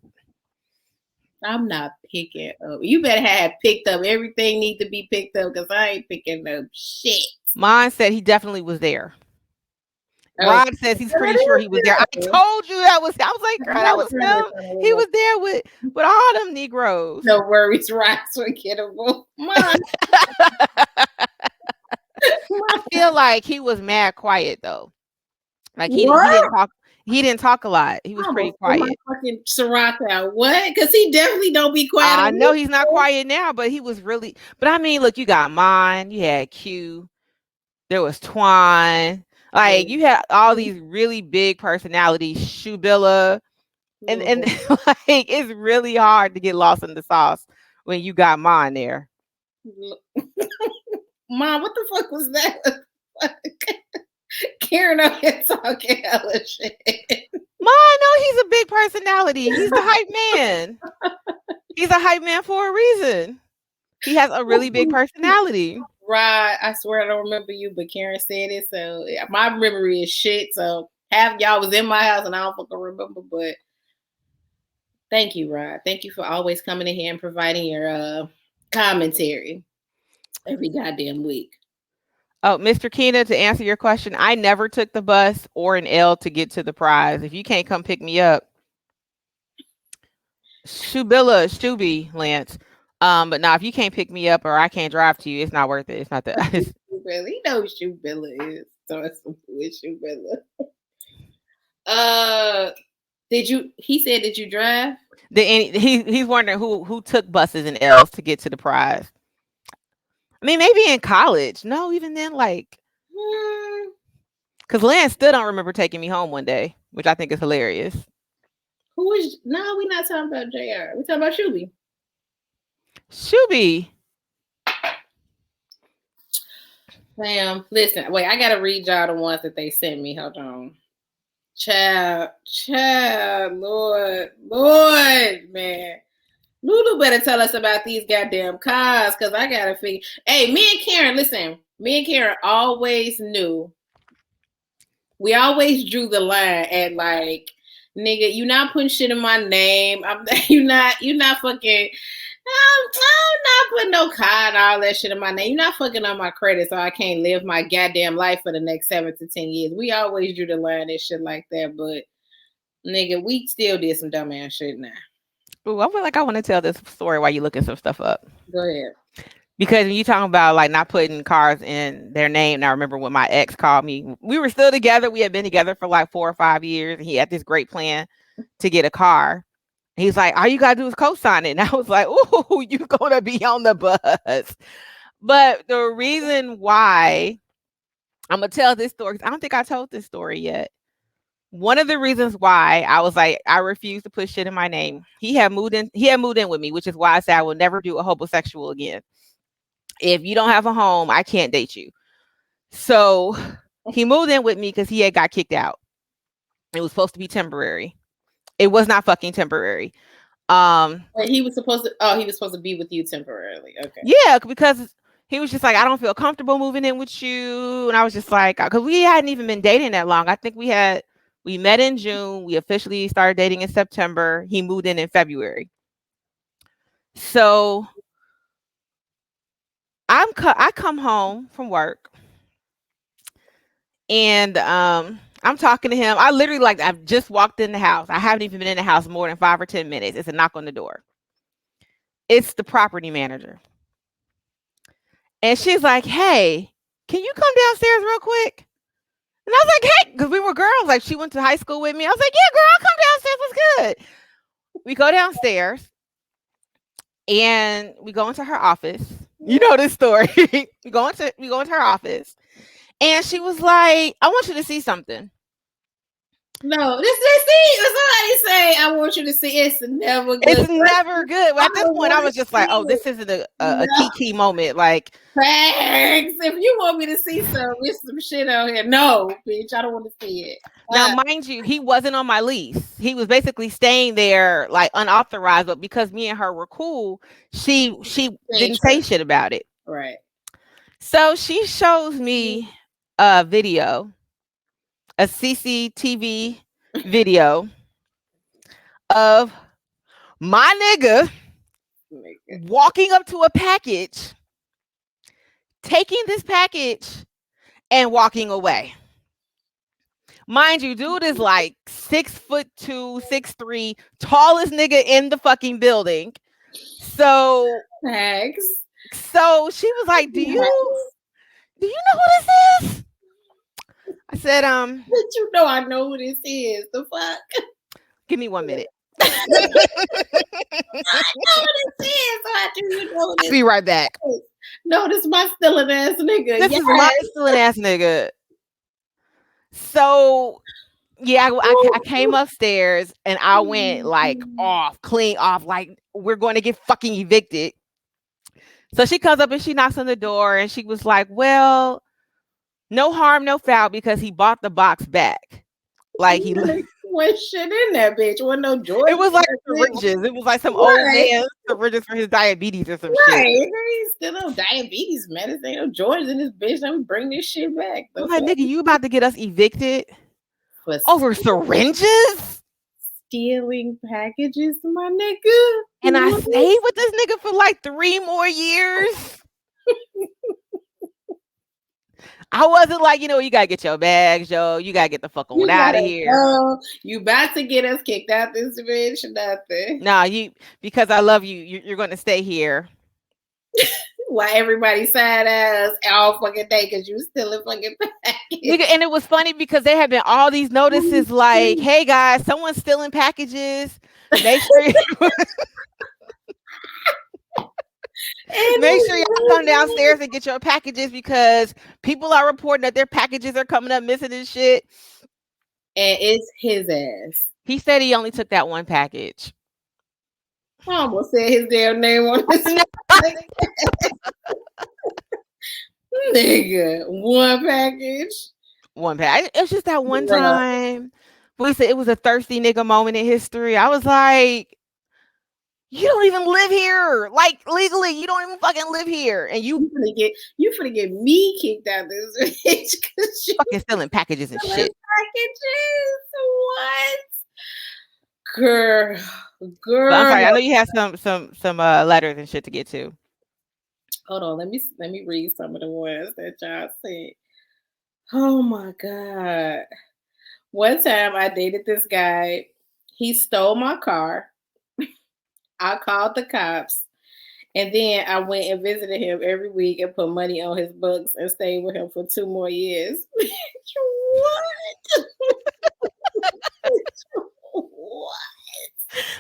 I'm not picking up. You better have picked up. Everything need to be picked up because I ain't picking up shit. Mine said he definitely was there. Rod says he's pretty sure he was there. I told you I was like, girl, that was him. He was there with all them Negroes. No worries, Rod's forgettable. I feel like he was mad quiet though. Like he didn't talk a lot. He was pretty quiet. Fucking Ciroc out. What? Because he definitely don't be quiet. I know he's not quiet now, but he was really. But I mean, look, you got mine. You had Q. There was Twine. Like you had all these really big personalities, Shubilla, and like it's really hard to get lost in the sauce when you got mine there. Mom, what the fuck was that? Karen out here talking hella shit. Mom, no, he's a big personality. He's the hype man. He's a hype man for a reason. He has a really big personality. Right, I swear I don't remember you, but Karen said it, so my memory is shit. So half y'all was in my house and I don't fucking remember, but thank you, Rod. Thank you for always coming in here and providing your commentary every goddamn week. Oh, Mr. Keena, to answer your question, I never took the bus or an L to get to the prize. If you can't come pick me up, Shuby, Lance. But now if you can't pick me up or I can't drive to you, it's not worth it. It's not that. He knows Shubilla is. So it's Shubilla. He said, did you drive? He's wondering who took buses and L's to get to the prize. I mean, maybe in college. No, even then, like, Hmm, because Lance still don't remember taking me home one day, which I think is hilarious. who is? No, we're not talking about Jr. We're talking about Shuby. Shuby. Damn. Listen, wait. I gotta read y'all the ones that they sent me. Hold on. Child, Lord, man. Lulu better tell us about these goddamn cars, because I gotta figure. Hey, me and Karen, listen. Me and Karen always knew. We always drew the line at like, nigga, you not putting shit in my name. You not fucking. I'm not putting no car and all that shit in my name. You're not fucking on my credit, so I can't live my goddamn life for the next 7 to 10 years. We always drew the line and shit like that, but nigga, we still did some dumbass shit now. Ooh, I feel like I want to tell this story while you looking some stuff up. Go ahead. Because when you talking about like not putting cars in their name, and I remember when my ex called me, we were still together. We had been together for like 4 or 5 years, and he had this great plan to get a car. He's like, all you gotta do is co-sign it. And I was like, ooh, you gonna be on the bus. But the reason why I'm gonna tell this story, I don't think I told this story yet. One of the reasons why I was like, I refuse to put shit in my name. He had moved in with me, which is why I said I will never do a homosexual again. If you don't have a home, I can't date you. So he moved in with me because he had got kicked out. It was supposed to be temporary. It was not fucking temporary. Wait, he was supposed to be with you temporarily. Okay. Yeah, because he was just like, I don't feel comfortable moving in with you. And I was just like, because we hadn't even been dating that long. I think we met in June. We officially started dating in September. He moved in February. So I come home from work, and I'm talking to him. I literally I've just walked in the house. I haven't even been in the house more than 5 or 10 minutes. It's a knock on the door. It's the property manager. And she's like, hey, can you come downstairs real quick? And I was like, hey, because we were girls. Like, she went to high school with me. I was like, yeah, girl, I'll come downstairs. What's good? We go downstairs and we go into her office. You know this story. we go into her office. And she was like, I want you to see something. No, somebody say, I want you to see. It's never good. It's never good. Well, at this point, I was just like, oh, this isn't a key moment. Like, thanks. If you want me to see some shit out here, no, bitch, I don't want to see it. Now, mind you, he wasn't on my lease. He was basically staying there like unauthorized, but because me and her were cool, she didn't say shit about it. Right. So she shows me a video, a CCTV video of my nigga walking up to a package, taking this package, and walking away. Mind you, dude is like 6'2", 6'3", tallest nigga in the fucking building. So, thanks. So she was like, do you know who this is? I said, but you know I know who this is. The fuck? Give me 1 minute. I know who this is. So I do you know this. I'll be right back. No, this is my stealing ass nigga. This is my stealing ass nigga. So yeah, I came upstairs and I went like clean off, like we're going to get fucking evicted. So she comes up and she knocks on the door and she was like, well, no harm, no foul, because he bought the box back. Like he went shit in that bitch. Wasn't no joy. It was like syringes. It was like some old man syringes for his diabetes or some shit. He's still on diabetes medicine. Ain't no George in this bitch. Let me bring this shit back. I'm like, nigga, you about to get us evicted over syringes? Stealing packages, my nigga. And I stayed with this nigga for like 3 more years. I wasn't like, you gotta get your bags, yo. You gotta get the fuck on out of here. You about to get us kicked out this bitch, nothing. Nah, because I love you, you're gonna stay here. Why everybody sad ass all fucking day because you still in fucking package. Nigga, and it was funny because there had been all these notices like, hey guys, someone's stealing packages. Make sure And Make sure y'all come downstairs and get your packages because people are reporting that their packages are coming up missing and shit. it's his ass. He said he only took that one package. I almost said his damn name on this. Nigga, one package. One package. It was just that one time. We said it was a thirsty nigga moment in history. I was like, you don't even live here. Like legally, you don't even fucking live here. And you finna get me kicked out this bitch because you fucking stealing packages and shit. Packages. What? Girl. But I'm sorry, I know you have some letters and shit to get to. Hold on, let me read some of the ones that y'all sent. Oh my God. One time I dated this guy. He stole my car. I called the cops. And then I went and visited him every week and put money on his books and stayed with him for 2 more years. What? What?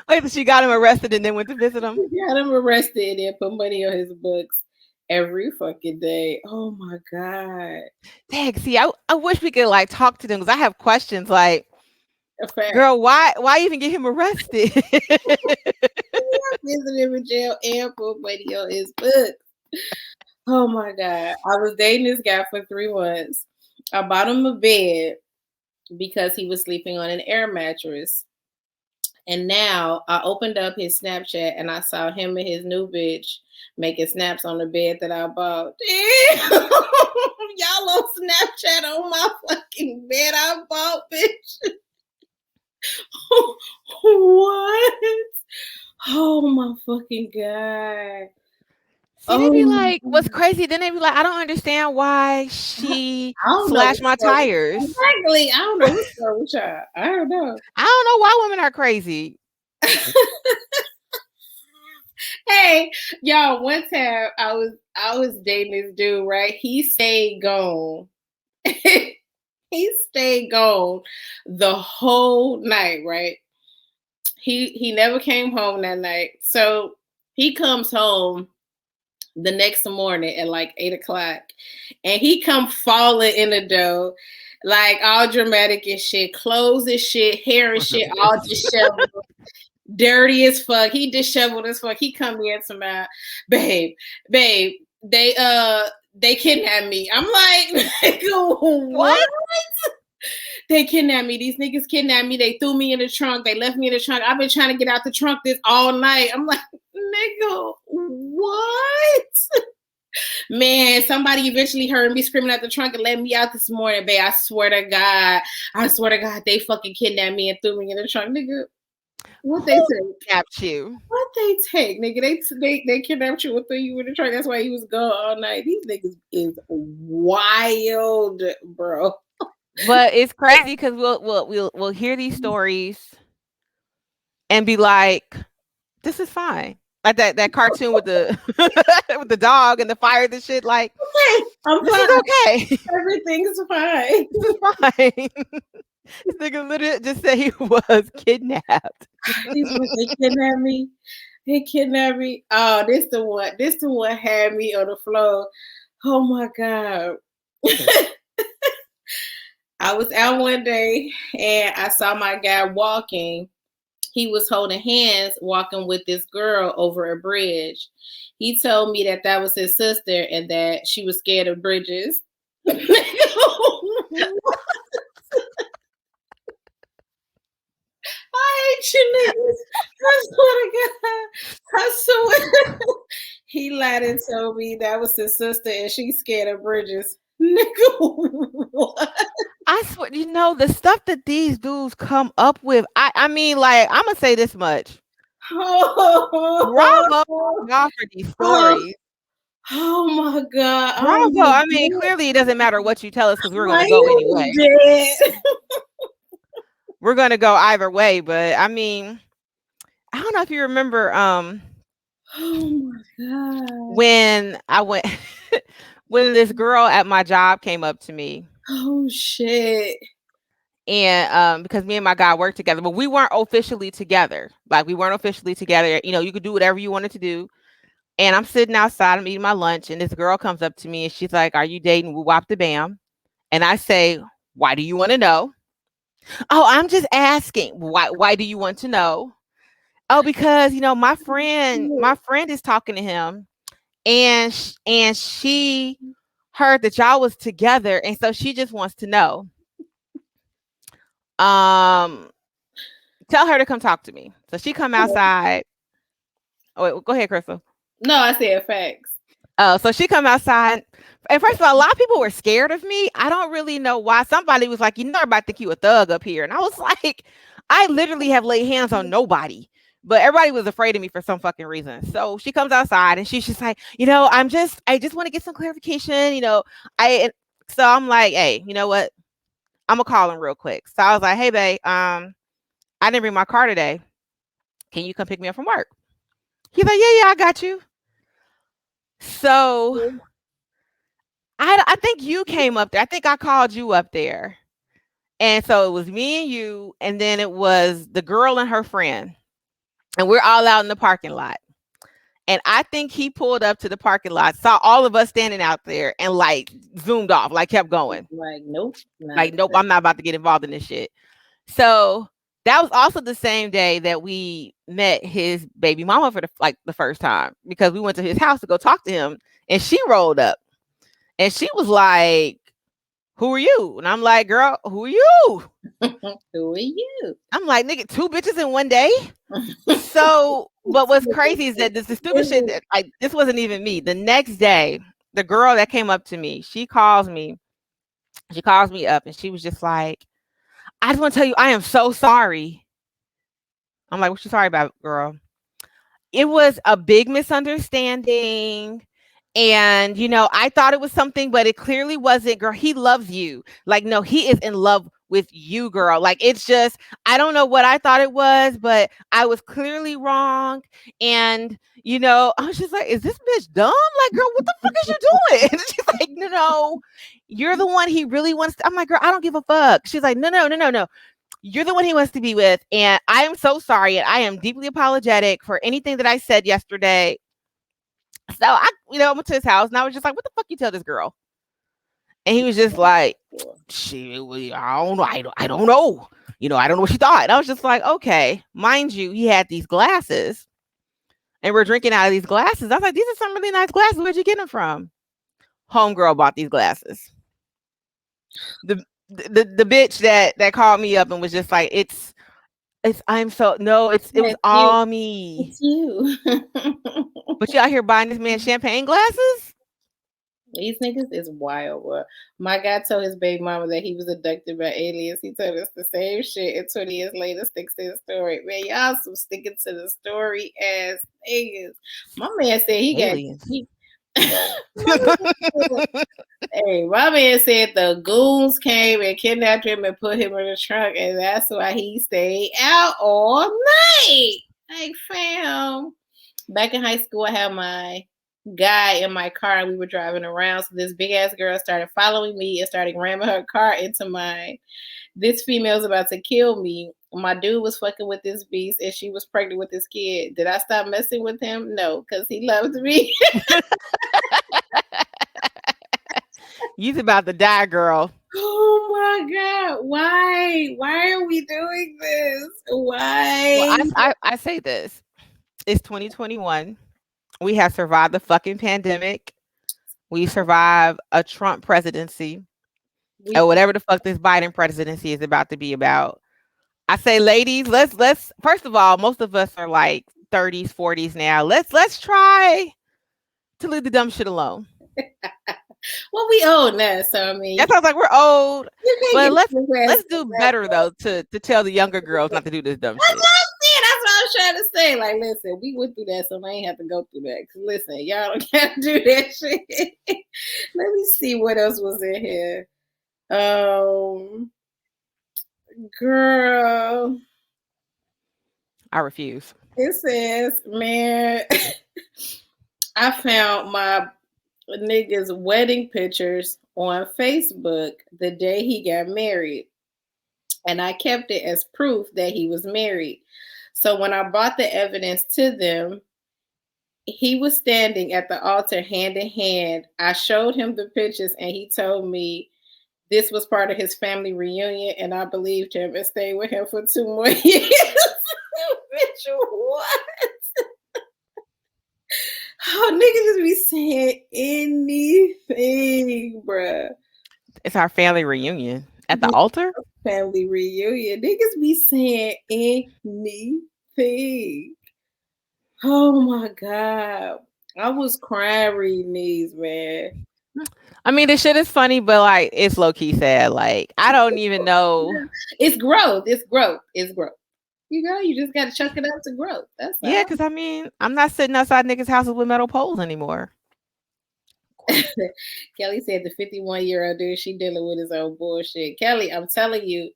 Wait, so she got him arrested and then went to visit him? Got him arrested and put money on his books every fucking day. Oh my God. Dang, see, I wish we could like talk to them because I have questions like, girl, why even get him arrested? Visit him in jail and put money on his books. Oh my God. I was dating this guy for 3 months. I bought him a bed because he was sleeping on an air mattress. And now I opened up his Snapchat and I saw him and his new bitch making snaps on the bed that I bought. Damn. Y'all on Snapchat on my fucking bed I bought, bitch. What? Oh my fucking God. See, they be like, what's crazy? Then they be like, I don't understand why she slashed my tires. Exactly. I don't know what's wrong with y'all. I don't know. I don't know why women are crazy. Hey, y'all, one time I was dating this dude, right? He stayed gone. He stayed gone the whole night, right? He never came home that night. So he comes home the next morning at like 8:00 and he come falling in the door like all dramatic and shit, clothes and shit, hair and shit, all disheveled, dirty as fuck. He disheveled as fuck. He come here to my babe, they kidnapped me. I'm like, what? They kidnapped me. These niggas kidnapped me. They threw me in the trunk. They left me in the trunk. I've been trying to get out the trunk this all night. I'm like, nigga, what? Man, somebody eventually heard me screaming at the trunk and let me out this morning, babe. I swear to God, they fucking kidnapped me and threw me in the trunk, nigga. What they take? Kidnapped you? What they take, nigga? They kidnapped you and threw you in the trunk. That's why he was gone all night. These niggas is wild, bro. But it's crazy because we'll hear these stories and be like, this is fine. Like that cartoon with the with the dog and the fire and shit. Like, okay, I'm this fine. is okay. Everything's fine. This is fine. This nigga literally just said he was kidnapped. They kidnapped me. They kidnapped me. Oh, this the one. This the one had me on the floor. Oh my God. I was out one day and I saw my guy walking. He was holding hands, walking with this girl over a bridge. He told me that was his sister and that she was scared of bridges. I hate you niggas. I swear to God. I swear. He lied and told me that was his sister and she's scared of bridges. Nigga, what? I swear, the stuff that these dudes come up with. I mean, like, I'm gonna say this much. Bravo for these stories. Oh my God. Bravo. I mean, clearly it doesn't matter what you tell us because we're gonna go anyway. We're gonna go either way, but I mean, I don't know if you remember oh my God. When I went when this girl at my job came up to me. Oh shit. And because me and my guy worked together, but we weren't officially together. Like, we weren't officially together. You could do whatever you wanted to do. And I'm sitting outside, I'm eating my lunch, and this girl comes up to me and she's like, "Are you dating Woo Wop the Bam?" And I say, "Why do you want to know?" "Oh, I'm just asking." Why do you want to know?" "Oh, because my friend is talking to him, and she heard that y'all was together, and so she just wants to know. Um, tell her to come talk to me." So she come outside. Oh, wait, go ahead, Crystal. No, I said facts. Oh, so she come outside. And first of all, a lot of people were scared of me. I don't really know why. Somebody was like, everybody think you a thug up here. And I was like, I literally have laid hands on nobody. But everybody was afraid of me for some fucking reason. So she comes outside and she's just like, I just want to get some clarification. So I'm like, hey, you know what? I'm gonna call him real quick. So I was like, hey, babe, I didn't bring my car today. Can you come pick me up from work? He's like, yeah, I got you. So I think you came up there. I think I called you up there. And so it was me and you, and then it was the girl and her friend. And we're all out in the parking lot. And I think he pulled up to the parking lot, saw all of us standing out there, and like zoomed off, like kept going. Like, nope. Like, nope, I'm not about to get involved in this shit. So that was also the same day that we met his baby mama for the first time, because we went to his house to go talk to him, and she rolled up and she was like, "Who are you?" And I'm like, "Girl, who are you?" Who are you? I'm like, "Nigga, two bitches in one day." So, but what's crazy is that this the stupid shit that this wasn't even me. The next day, the girl that came up to me, she calls me up, and she was just like, "I just want to tell you, I am so sorry." I'm like, "What you sorry about, girl?" "It was a big misunderstanding. And, I thought it was something, but it clearly wasn't, girl. He loves you. Like, no, he is in love with you, girl. Like, it's just, I don't know what I thought it was, but I was clearly wrong. And, I was just like, is this bitch dumb? Like, girl, what the fuck is you doing?" And she's like, no, you're the one he really wants to. I'm like, girl, I don't give a fuck. She's like, no. You're the one he wants to be with. And I am so sorry. And I am deeply apologetic for anything that I said yesterday. So I went to his house and I was just like, "What the fuck you tell this girl?" And he was just like, I don't know. I don't know. I don't know what she thought. And I was just like, okay. Mind you, he had these glasses and we're drinking out of these glasses. I was like, these are some really nice glasses. Where'd you get them from? Homegirl bought these glasses. The bitch that called me up and was just like, I'm so no, it was all me. It's you. But you out here buying this man champagne glasses? These niggas is wild. Bro. My guy told his baby mama that he was abducted by aliens. He told us the same shit, and 20 years later sticks to the story. Man, y'all some sticking to the story ass niggas. My man said he aliens. Hey, my man said the goons came and kidnapped him and put him in the trunk, and that's why he stayed out all night. Like, fam. Back in high school, I had my guy in my car and we were driving around. So this big ass girl started following me and started ramming her car into mine. This female's about to kill me. My dude was fucking with this beast and she was pregnant with this kid. Did I stop messing with him? No, because he loved me. You's about to die, girl. Oh my God. Why? Why are we doing this? Why? Well, I say this. It's 2021. We have survived the fucking pandemic. We survived a Trump presidency. Or whatever the fuck this Biden presidency is about to be about. I say, ladies, let's first of all, most of us are like 30s, 40s now. Let's try to leave the dumb shit alone. Well, we old now, so I mean, that sounds like we're old. But let's do better though to tell the younger girls not to do this dumb shit. That's what I was trying to say. Like, listen, we went through that, so I ain't have to go through that. Cause listen, y'all don't gotta do that shit. Let me see what else was in here. Girl, I refuse. It says, man, I found my nigga's wedding pictures on Facebook the day he got married. And I kept it as proof that he was married. So when I brought the evidence to them, He was standing at the altar hand in hand. I showed him the pictures and he told me this was part of his family reunion, and I believed him and stayed with him for 2 more years. Bitch, what? Oh, niggas just be saying anything, bruh. It's our family reunion at the altar. Family reunion. Niggas be saying anything. Oh my God. I was crying reading these, man. I mean, this shit is funny, but like it's low key sad. Like I don't even know. It's growth. It's growth. It's growth. You just gotta chuck it up to growth. That's Yeah, all. because I mean, I'm not sitting outside niggas' houses with metal poles anymore. Kelly said the 51-year-old dude, she dealing with his own bullshit. Kelly, I'm telling you,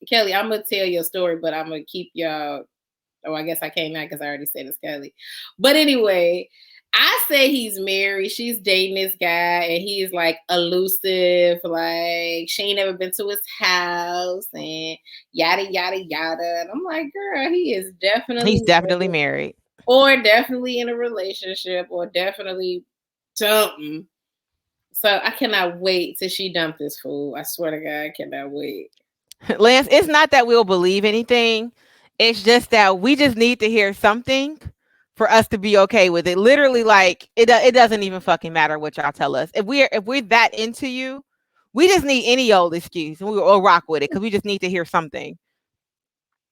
Kelly, I'm gonna tell your story, but I'm gonna keep y'all. Oh, I guess I can't now because I already said it's Kelly. But anyway, I say he's married. She's dating this guy, and he's like elusive. Like she ain't never been to his house, and yada yada yada. And I'm like, girl, he is definitely He's definitely married. or definitely in a relationship, or definitely something. So I cannot wait till she dump this fool. I swear to God, I cannot wait. Lance, it's not that we'll believe anything. It's just that we just need to hear something for us to be okay with it. Literally, like it doesn't even fucking matter what y'all tell us. If we're that into you, we just need any old excuse and we'll rock with it because we just need to hear something.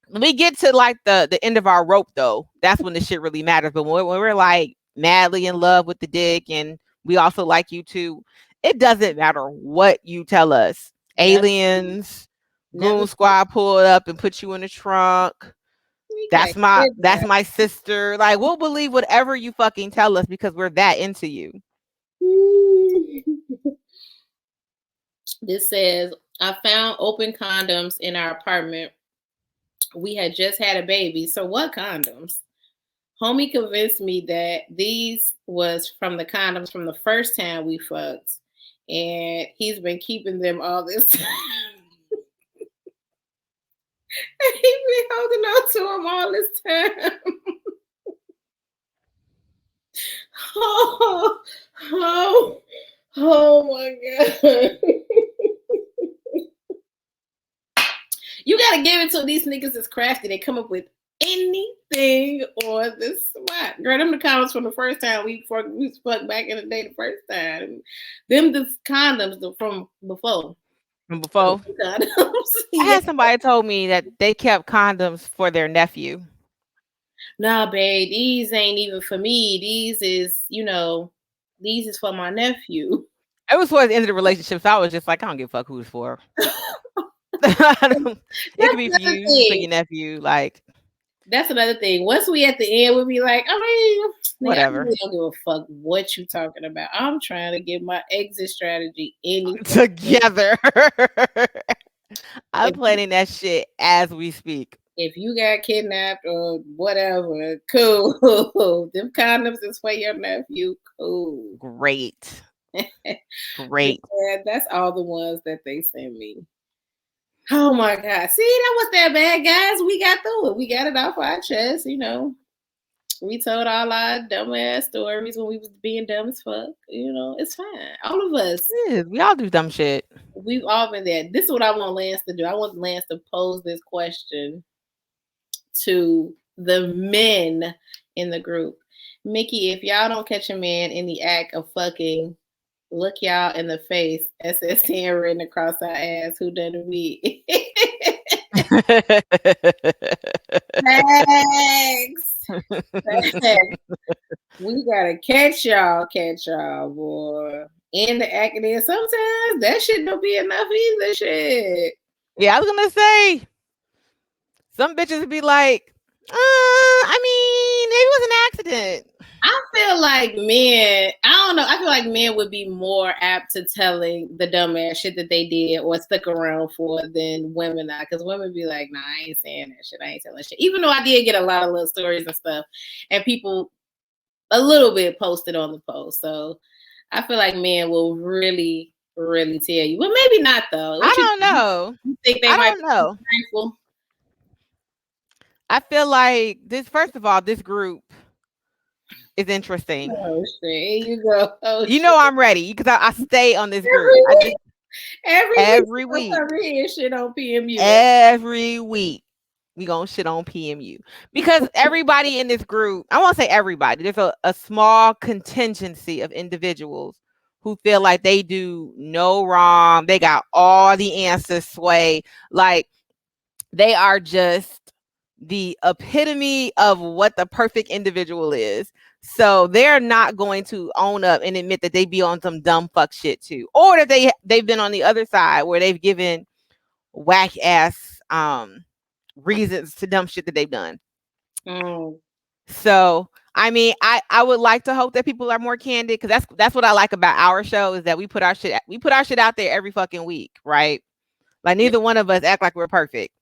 When we get to like the end of our rope though, that's when the shit really matters. But when we're like madly in love with the dick and we also like you too, it doesn't matter what you tell us. Aliens, Goon Squad pulled up and put you in the trunk. That's my sister. Like we'll believe whatever you fucking tell us because we're that into you. This says, I found open condoms in our apartment. We had just had a baby. So what condoms? Homie convinced me that these was from the condoms from the first time we fucked. And he's been keeping them all this time. He's been holding on to them all this time. Oh my God. You gotta give it to these niggas is crafty. They come up with anything on the spot. Girl, them the condoms from the first time we fucked back in the day the first time. Them the condoms from before. From before? I had somebody told me that they kept condoms for their nephew. Nah, babe, these ain't even for me. These is for my nephew. It was towards the end of the relationship, so I was just like, I don't give a fuck who it's for. It could be for you, for your nephew. Like, that's another thing. Once we at the end, we'll be like, I mean, whatever. I really don't give a fuck what you talking about. I'm trying to get my exit strategy together. I'm planning that shit as we speak. If you got kidnapped or whatever, cool. Them condoms is for your nephew. Cool. Great. Great. Yeah, that's all the ones that they send me. Oh my God. See, that was that bad, guys. We got through it. We got it off our chest, We told all our dumbass stories when we was being dumb as fuck. It's fine. All of us. Yeah, we all do dumb shit. We've all been there. This is what I want Lance to do. I want Lance to pose this question to the men in the group. Mickey, if y'all don't catch a man in the act of fucking, look y'all in the face. SS10 written across our ass. Who done it me? Thanks. We gotta catch y'all, boy. In the acting, and sometimes that shit don't be enough either. Shit. Yeah, I was gonna say some bitches be like, I mean, maybe it was an accident. I feel like men, I don't know. I feel like men would be more apt to telling the dumbass shit that they did or stuck around for than women are. Because women be like, nah, I ain't saying that shit. I ain't telling shit. Even though I did get a lot of little stories and stuff. And people a little bit posted on the post. So I feel like men will really, really tell you. Well, maybe not though. I don't know. You think they might be thankful? I feel like this, first of all, this group, is interesting. Oh shit! Here you go. Oh You shit! know I'm ready because I stay on this group. Every I week, just every every week, week, I'm over here shit on PMU. every week we gonna shit on PMU because everybody in this group. I won't say everybody. There's a small contingency of individuals who feel like they do no wrong. They got all the answers. Sway like they are just the epitome of what the perfect individual is. So they're not going to own up and admit that they be on some dumb fuck shit too, or that they've been on the other side where they've given whack ass reasons to dumb shit that they've done. Mm. So I mean, I would like to hope that people are more candid because that's what I like about our show is that we put our shit out there every fucking week, right? Like Yeah, neither one of us act like we're perfect.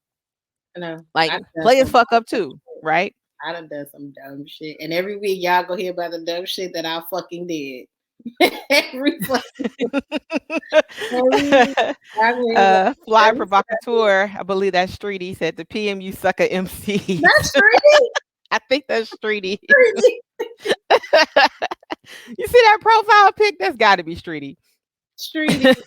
I know. Like I done players some fuck up too, right? I done done some dumb shit, and every week y'all go hear about the dumb shit that I fucking did. every fucking every week I go hear about Fly every shit I did. provocateur. I believe that's Streety said the PMU sucker MCs. That's Streety. I think that's Streety. Streety. You see that profile pic? That's got to be Streety. Streety.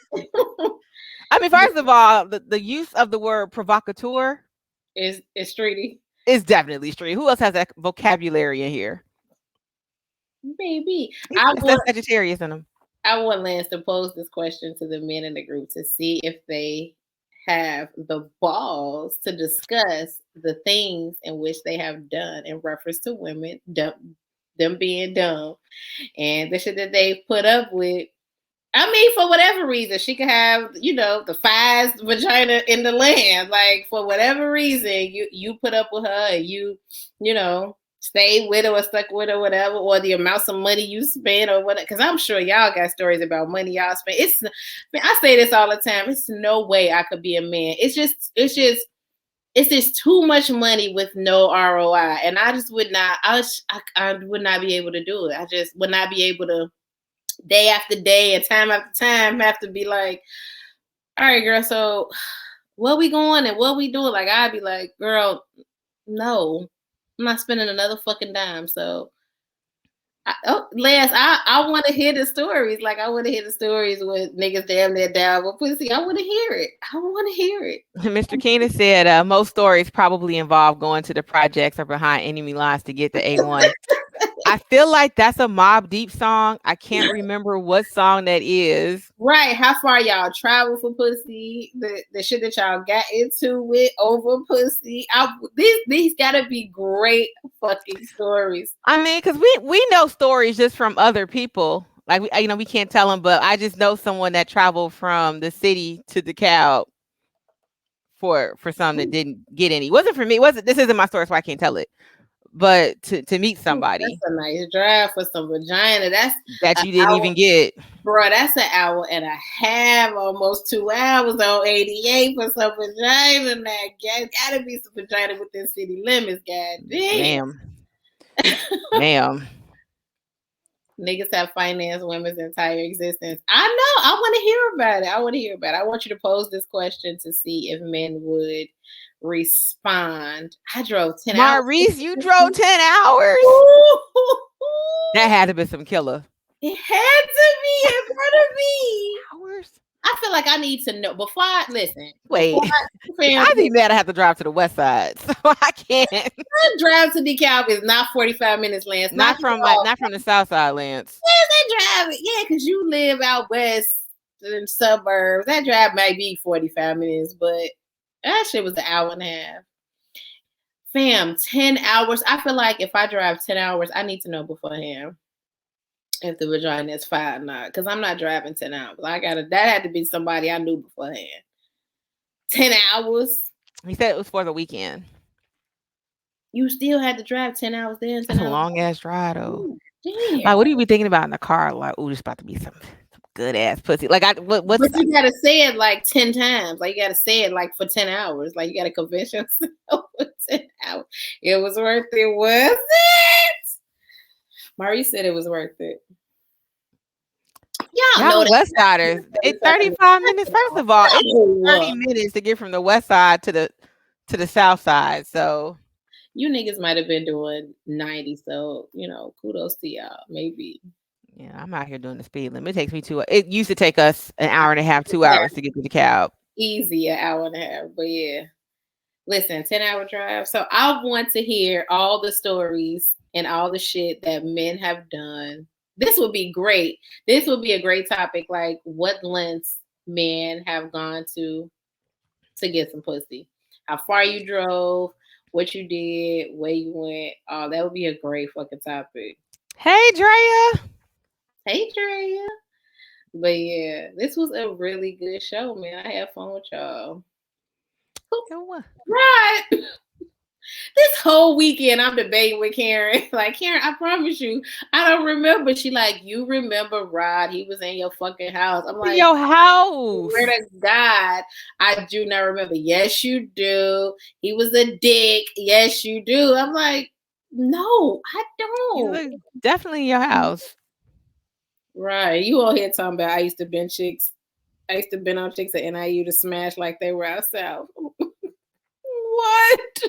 I mean, first of all, the use of the word provocateur is Streety. is definitely Streety. Who else has that vocabulary in here? Maybe. It's that Sagittarius in them. I want Lance to pose this question to the men in the group to see if they have the balls to discuss the things in which they have done in reference to women, them being dumb, and the shit that they put up with. I mean, for whatever reason, she could have, the finest vagina in the land. Like, for whatever reason, you put up with her and you stayed with her or stuck with her, whatever, or the amounts of money you spent or whatever. Because I'm sure y'all got stories about money y'all spent. I say this all the time. It's no way I could be a man. It's just too much money with no ROI, and I just would not. I would not be able to do it. I just would not be able to. Day after day and time after time have to be like, all right, girl, so where we going and what we doing? Like, I'd be like, girl, no, I'm not spending another fucking dime. So Lance, I want to hear the stories. Like, I want to hear the stories with niggas damn near down with pussy. I want to hear it. I want to hear it. Mr. Keenan said most stories probably involve going to the projects or behind enemy lines to get the A1. I feel like that's a Mobb Deep song. I can't remember what song that is. Right. How far y'all travel for pussy? The shit that y'all got into with over pussy. These gotta be great fucking stories. I mean, because we know stories just from other people. Like we can't tell them, but I just know someone that traveled from the city to DeKalb for some that didn't get any. It wasn't for me. This isn't my story, so I can't tell it. But to meet somebody. That's a nice drive for some vagina. That you didn't even get. Bro, that's an hour and a half, almost 2 hours on 88 for some vagina. Now, gotta be some vagina within city limits, god damn. Ma'am. Niggas have financed women's entire existence. I know. I want to hear about it. I want you to pose this question to see if men would respond. I drove 10 hours. Maurice, you drove 10 hours? That had to be some killer. It had to be in front of me. Hours? I feel like I need to know before I listen. Wait, I think that I have to drive to the west side, so I can't. Drive to DeKalb is not 45 minutes, Lance. Not from the south side, Lance. Yeah, that drive. Yeah, because you live out west in suburbs. That drive might be 45 minutes, but that shit was an hour and a half. Fam, 10 hours. I feel like if I drive 10 hours, I need to know beforehand if the vagina is fine or not. Because I'm not driving 10 hours. That had to be somebody I knew beforehand. 10 hours. He said it was for the weekend. You still had to drive 10 hours there. That's a long ass drive though. Ooh, damn. Like, what do you be thinking about in the car? Like, oh, this about to be some good ass pussy. Like, but you gotta say it like 10 times. Like, you gotta say it like for 10 hours. Like, you gotta convince yourself for 10 hours. It was worth it, was it? Marie said it was worth it. Y'all know West Siders. It's 35 minutes. First of all, it's 30 minutes to get from the west side to the south side. So You niggas might have been doing 90, so kudos to y'all. Maybe. Yeah, I'm out here doing the speed limit. It takes me it used to take us an hour and a half, 2 hours to get to the cab. Easy, an hour and a half. But yeah. Listen, 10-hour drive. So I want to hear all the stories and all the shit that men have done. This would be great. This would be a great topic. Like what lengths men have gone to get some pussy. How far you drove, what you did, where you went. Oh, that would be a great fucking topic. Hey, Drea. Hey, Drea. But yeah, this was a really good show, man. I had fun with y'all. Right. This whole weekend, I'm debating with Karen. Like, Karen, I promise you, I don't remember. She like, you remember Rod? He was in your fucking house. I'm like, your house. Where to God? I do not remember. Yes, you do. He was a dick. Yes, you do. I'm like, no, I don't. Definitely your house. Right. You all here talking about I used to bend chicks. I used to bend on chicks at NIU to smash like they were out south. What?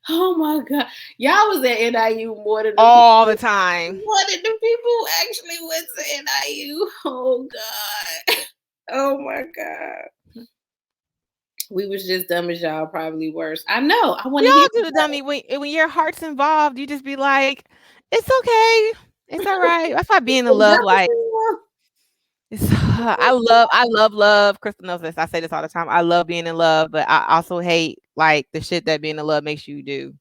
Oh my God. Y'all was at NIU more than all the time. More than the people who actually went to NIU. Oh God. Oh my God. We was just dumb as y'all, probably worse. I know. I want to hear do the dummy when your heart's involved. You just be like, it's okay. It's all right. That's why being in love, like, I love love. Crystal knows this. I say this all the time. I love being in love, but I also hate like the shit that being in love makes you do.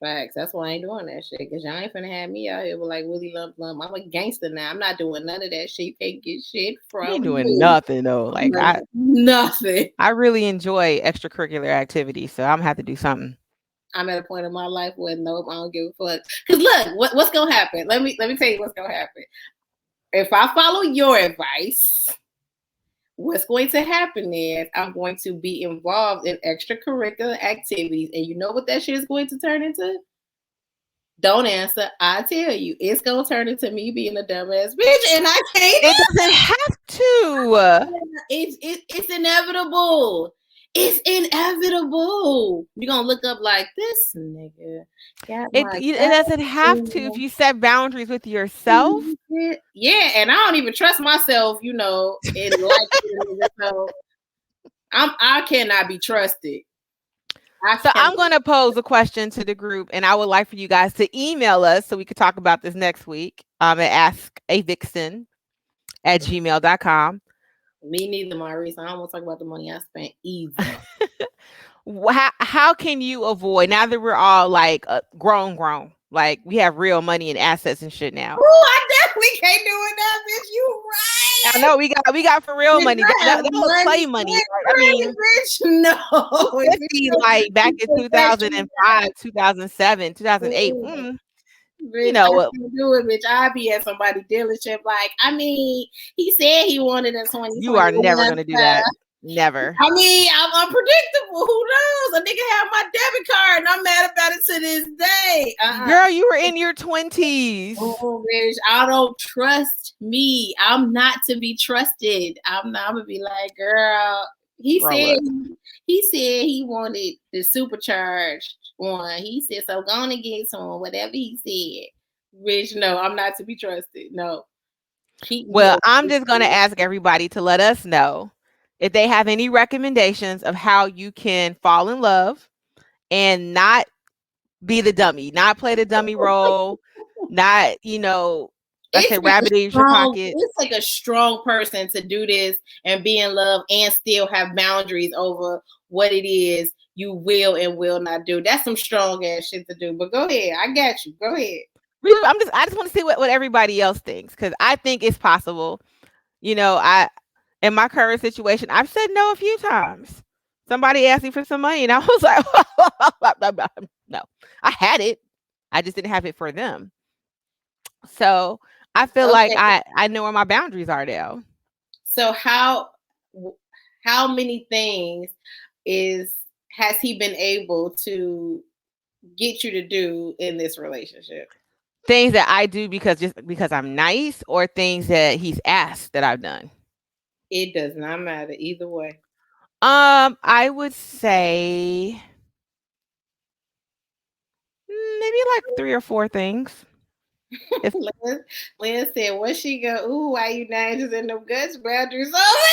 Facts. That's why I ain't doing that shit. Cause y'all ain't finna have me out here with like Willie Lump Lump. I'm a gangster now. I'm not doing none of that shit. You can't get shit from you ain't doing nothing though. Like nothing. I really enjoy extracurricular activities, so I'm gonna have to do something. I'm at a point in my life where nope, I don't give a fuck. Cause look, what's gonna happen? Let me tell you what's gonna happen. If I follow your advice, what's going to happen is I'm going to be involved in extracurricular activities. And you know what that shit is going to turn into? Don't answer. I tell you, it's going to turn into me being a dumbass bitch. And I can't. It doesn't have to. It's inevitable. It's inevitable. You're going to look up like this nigga. It doesn't have to if you set boundaries with yourself. Yeah, and I don't even trust myself, in life. So I cannot be trusted. I'm going to pose a question to the group, and I would like for you guys to email us so we could talk about this next week at askavixen@gmail.com. Me neither, Maurice. I don't want to talk about the money I spent either. How can you avoid, now that we're all like grown, like we have real money and assets and shit now? Ooh, I definitely can't do it now, bitch. You right. I know we got for real money. That was play money. Right? I mean, bitch, no. Like back in 2005, 2007, 2008. Bitch, you know what? Do it, bitch. I'll be at somebody's dealership. Like, I mean, he said he wanted a 20. You are never gonna do that. Never. I mean, I'm unpredictable. Who knows? A nigga have my debit card, and I'm mad about it to this day. Girl, you were in your 20s. Oh, bitch, I don't trust me. I'm not to be trusted. I'm gonna be like, girl. He said he wanted the supercharged one. He said, so go on and get some, whatever he said. Rich, no, I'm not to be trusted. No. Well, I'm just gonna ask everybody to let us know if they have any recommendations of how you can fall in love and not be the dummy, not play the dummy role, not, let's say rabbit in your pocket. It's like a strong person to do this and be in love and still have boundaries over what it is you will and will not do. That's some strong ass shit to do. But go ahead. I got you. Go ahead. I just want to see what everybody else thinks, because I think it's possible. In my current situation, I've said no a few times. Somebody asked me for some money and I was like, no, I had it. I just didn't have it for them. So I feel like I know where my boundaries are now. So how many things has he been able to get you to do in this relationship? Things that I do because I'm nice, or things that he's asked that I've done? It does not matter either way. I would say Maybe like 3 or 4 things. If Lynn said, what she go, ooh, why you not just in them guts boundaries? Oh,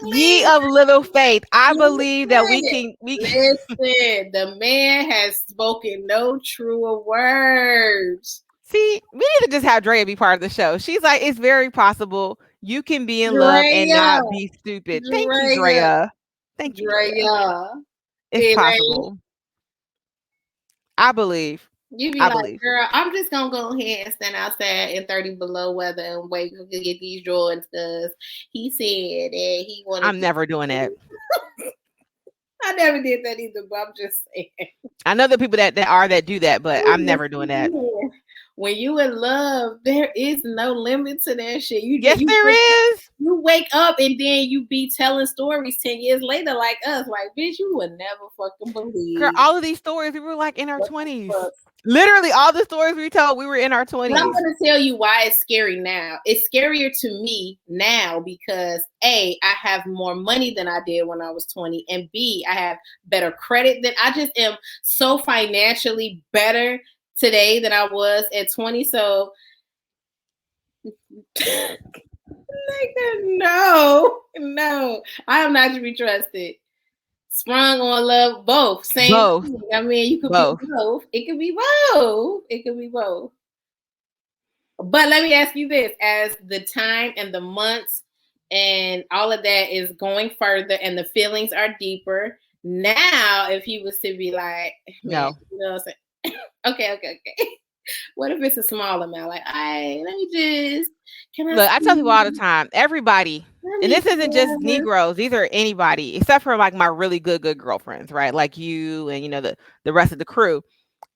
ye exactly. of little faith, I believe that Listen, we can. listen, the man has spoken no truer words. See, we need to just have Drea be part of the show. She's like, it's very possible you can be in love and Drea, not be stupid. Thank you, Drea, Drea. Thank you, Drea. Drea. It's It possible. I believe. You be I like, believe. girl, I'm just gonna go ahead and stand outside in 30 below weather and wait to get these Jordans because he said that he wanted I'm to. never doing that. I never did that either, but I'm just saying. I know the people that do that, but I'm never doing that. When you in love, there is no limit to that shit. Yes, there is. You wake up and then you be telling stories 10 years later like us. Like, bitch, you would never fucking Girl, believe. all of these stories we were like in our What the 20s. fuck? Literally, all the stories we told, we were in our 20s. But I'm going to tell you why it's scary now. It's scarier to me now because A, I have more money than I did when I was 20, and B, I have better credit than I just am so financially better today than I was at 20. So, nigga, no, I am not to be trusted. Sprung on love, both. Same Both. thing. I mean, you could Both. be both. It could be both. It could be both. But let me ask you this: as the time and the months and all of that is going further, and the feelings are deeper. Now, if he was to be like, man, No. you know what I'm saying? Okay. What if it's a small amount? Like, let me just. Can I Look, I tell people all the see? time, everybody, and this isn't just Negroes, these are anybody, except for like my really good girlfriends, right? Like you and the rest of the crew.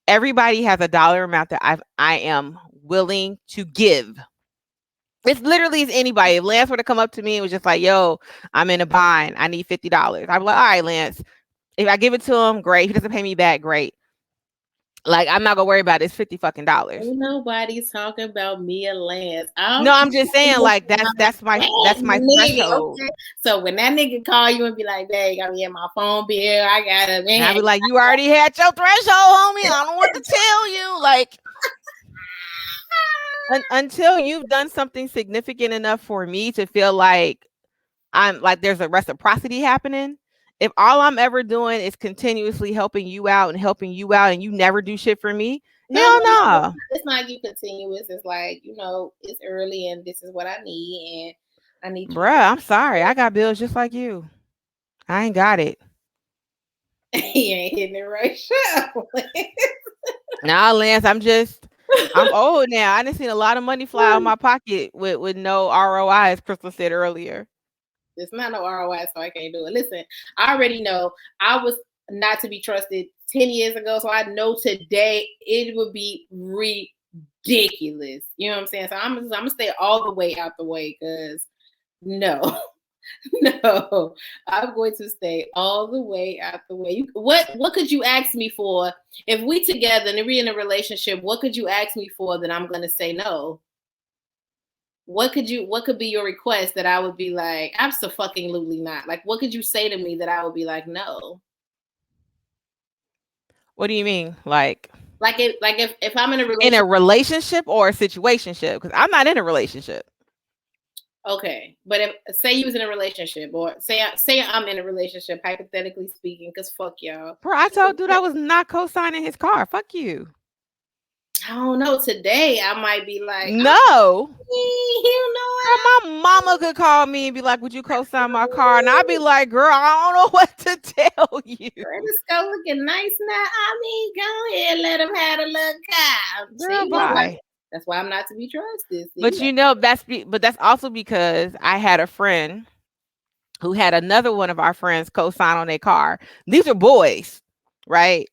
Everybody has a dollar amount that I am willing to give. It's literally is anybody. If Lance were to come up to me and was just like, yo, I'm in a bind. I need $50. I'd be like, all right, Lance. If I give it to him, great. If he doesn't pay me back, great. Like, I'm not gonna worry about it. It's $50 fucking. Ain't nobody's talking about me and Lance. No, I'm just saying, like, that's my nigga, threshold. okay? So when that nigga call you and be like, "Dang, I mean, my phone bill, I got a man." And I'd be like, you already had your threshold, homie. I don't know what to tell you. Like, until you've done something significant enough for me to feel like I'm like there's a reciprocity happening. If all I'm ever doing is continuously helping you out and you never do shit for me, hell no. It's not you continuous. It's like, it's early and this is what I need and I need you. Bruh, I'm sorry. I got bills just like you. I ain't got it. He ain't hitting it right. Shut up. Nah, Lance, I'm old now. I done seen a lot of money fly out of my pocket with no ROI, as Crystal said earlier. It's not no ROI, so I can't do it. Listen, I already know I was not to be trusted 10 years ago, so I know today it would be ridiculous. You know what I'm saying? So I'm gonna stay all the way out the way because no, no, I'm going to stay all the way out the way. What could you ask me for if we together and we're in a relationship? What could you ask me for that I'm gonna say no? What could be your request that I would be like, absolutely not? Like, what could you say to me that I would be like, no? What do you mean? Like If I'm in a in a relationship, relationship or a situationship? Because I'm not in a relationship. okay. But if say you was in a relationship, or say I'm in a relationship, hypothetically speaking, because fuck y'all. Bro, I told dude I was not co-signing his car. Fuck you. I don't know. Today I might be like, No. you know Girl, my mama could call me and be like, would you co-sign my car? And I'd be like, girl, I don't know what to tell you. This go looking nice now. I mean, go ahead, let him have a little car. Girl, See, bye. that's why I'm not to be trusted. See? But that's also because I had a friend who had another one of our friends co-sign on their car. These are boys, right?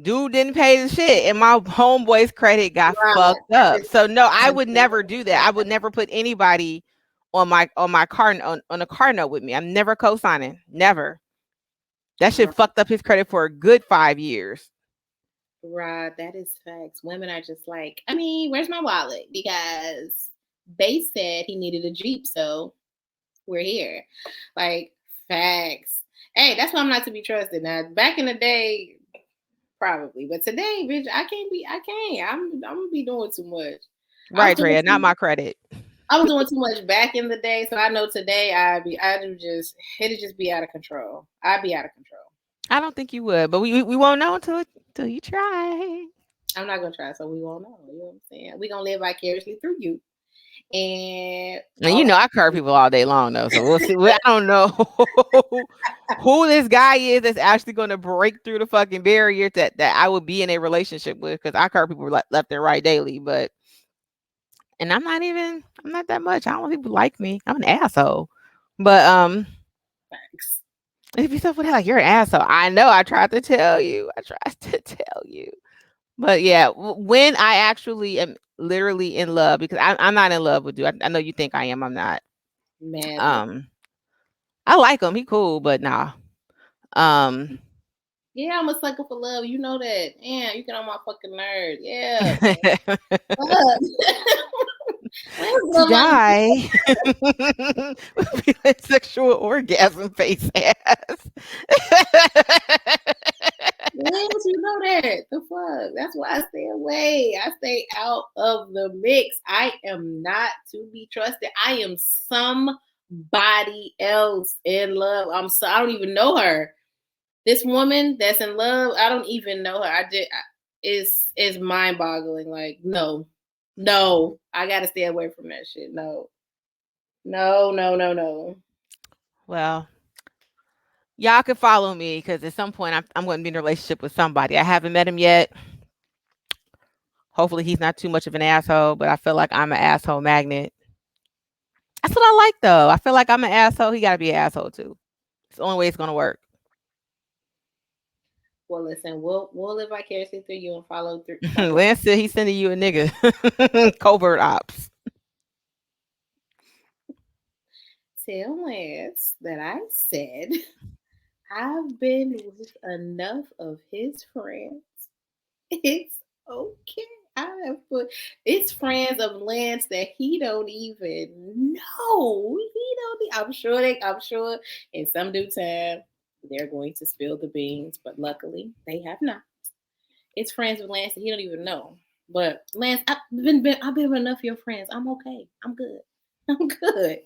Dude didn't pay the shit, and my homeboy's credit got fucked up. So no, I would never do that. I would never put anybody on my car on a car note with me. I'm never co-signing. Never. That shit fucked up his credit for a good 5 years. Right, that is facts. Women are just like, I mean, where's my wallet? Because Bass said he needed a Jeep, so we're here. Like, facts. Hey, that's why I'm not to be trusted. Now, back in the day, probably, but today, bitch, I can't be. I can't. I'm gonna be doing too much. I was Right, doing Drea, not too. my credit. I was doing too much back in the day, so I know today I do just it'd just be out of control. I'd be out of control. I don't think you would, but we won't know until you try. I'm not gonna try, so we won't know. You know what I'm saying? We're gonna live vicariously through you. And And you know I curve people all day long though, so we'll see. I don't know who this guy is that's actually going to break through the fucking barrier that I would be in a relationship with because I curve people left and right daily, but and I'm not that much. I don't want people like me. I'm an asshole, but thanks. if you stuff with like you're an asshole, I know. I tried to tell you. I tried to tell you. But yeah, when I actually am literally in love, because I'm not in love with you. I know you think I am. I'm not. Madly. Um, I like him. He cool, but nah. Um, Yeah, I'm a sucker for love. You know that. Damn, you get on my fucking nerves. Yeah. Fuck. Let's to love my die with sexual orgasm face ass. Yes, you know that. The fuck? That's why I stay away. I stay out of the mix. I am not to be trusted. I am somebody else in love. I don't even know her. This woman that's in love, I don't even know her. It's mind boggling. Like, no. No. I gotta stay away from that shit. No. No, no, no, no. Well, y'all can follow me because at some point I'm going to be in a relationship with somebody. I haven't met him yet. Hopefully, he's not too much of an asshole, but I feel like I'm an asshole magnet. That's what I like, though. I feel like I'm an asshole. He got to be an asshole too. It's the only way it's going to work. Well, listen, we'll live vicariously through you and follow through. Lance said he's sending you a nigga. Covert ops. Tell Lance that I said I've been with enough of his friends. It's okay. I have put it's friends of Lance that he don't even know. He don't. I'm sure in some due time they're going to spill the beans, but luckily they have not. It's friends with Lance that he don't even know. But Lance, I've been with enough of your friends. I'm okay. I'm good. I'm good.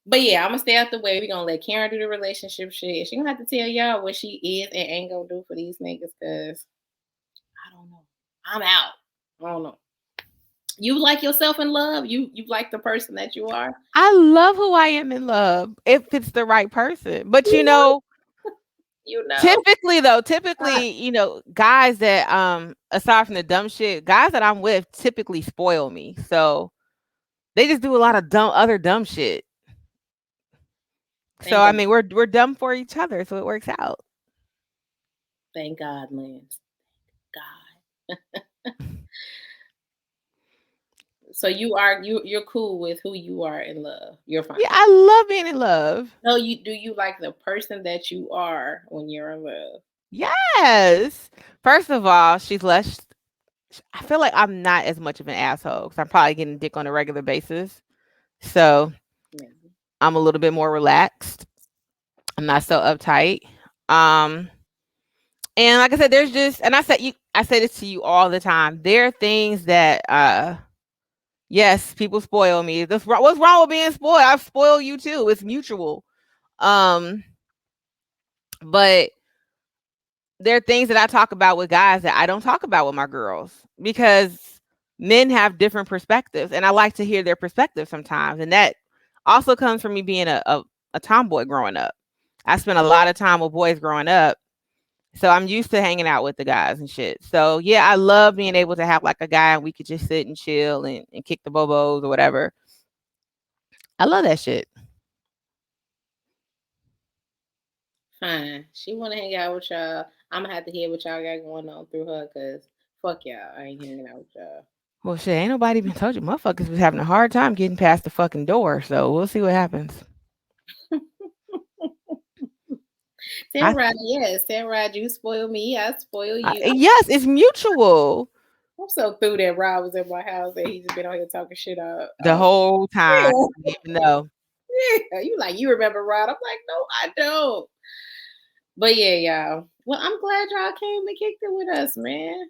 But yeah, I'm gonna stay out the way. We're gonna let Karen do the relationship shit. She gonna have to tell y'all what she is and ain't gonna do for these niggas because I don't know. I'm out. I don't know. You like yourself in love? You like the person that you are? I love who I am in love if it's the right person. But You know, you know. typically, guys that aside from the dumb shit, guys that I'm with typically spoil me. So they just do a lot of dumb shit. So Thank I God. mean, we're dumb for each other, so it works out. Thank God, Lance. God. So you're cool with who you are in love. You're fine. Yeah, I love being in love. No, you like the person that you are when you're in love? Yes. First of all, she's less. I feel like I'm not as much of an asshole because I'm probably getting dick on a regular basis. So Maybe. I'm a little bit more relaxed. I'm not so uptight. Um, and like I said, there's just, and I say this to you all the time. There are things that, yes, people spoil me. What's wrong with being spoiled? I spoil you too. It's mutual. Um, but there are things that I talk about with guys that I don't talk about with my girls because men have different perspectives, and I like to hear their perspective sometimes. And that also comes from me being a tomboy growing up. I spent a lot of time with boys growing up, so I'm used to hanging out with the guys and shit. So yeah, I love being able to have like a guy and we could just sit and chill and kick the bobos or whatever. I love that shit. Fine. She wanna hang out with y'all. I'm gonna have to hear what y'all got going on through her because fuck y'all. I ain't hanging out with y'all. Well, shit, ain't nobody been told you. Motherfuckers was having a hard time getting past the fucking door. So we'll see what happens. Tell Rod, yes. Tell Rod, you spoil me. I spoil you. Yes, it's mutual I'm so through that Rod was at my house and he just been out here talking shit out. the whole time. Yeah, Even though yeah. You like you remember Rod? I'm like, no, I don't. But yeah, y'all. Well, I'm glad y'all came and kicked it with us, man.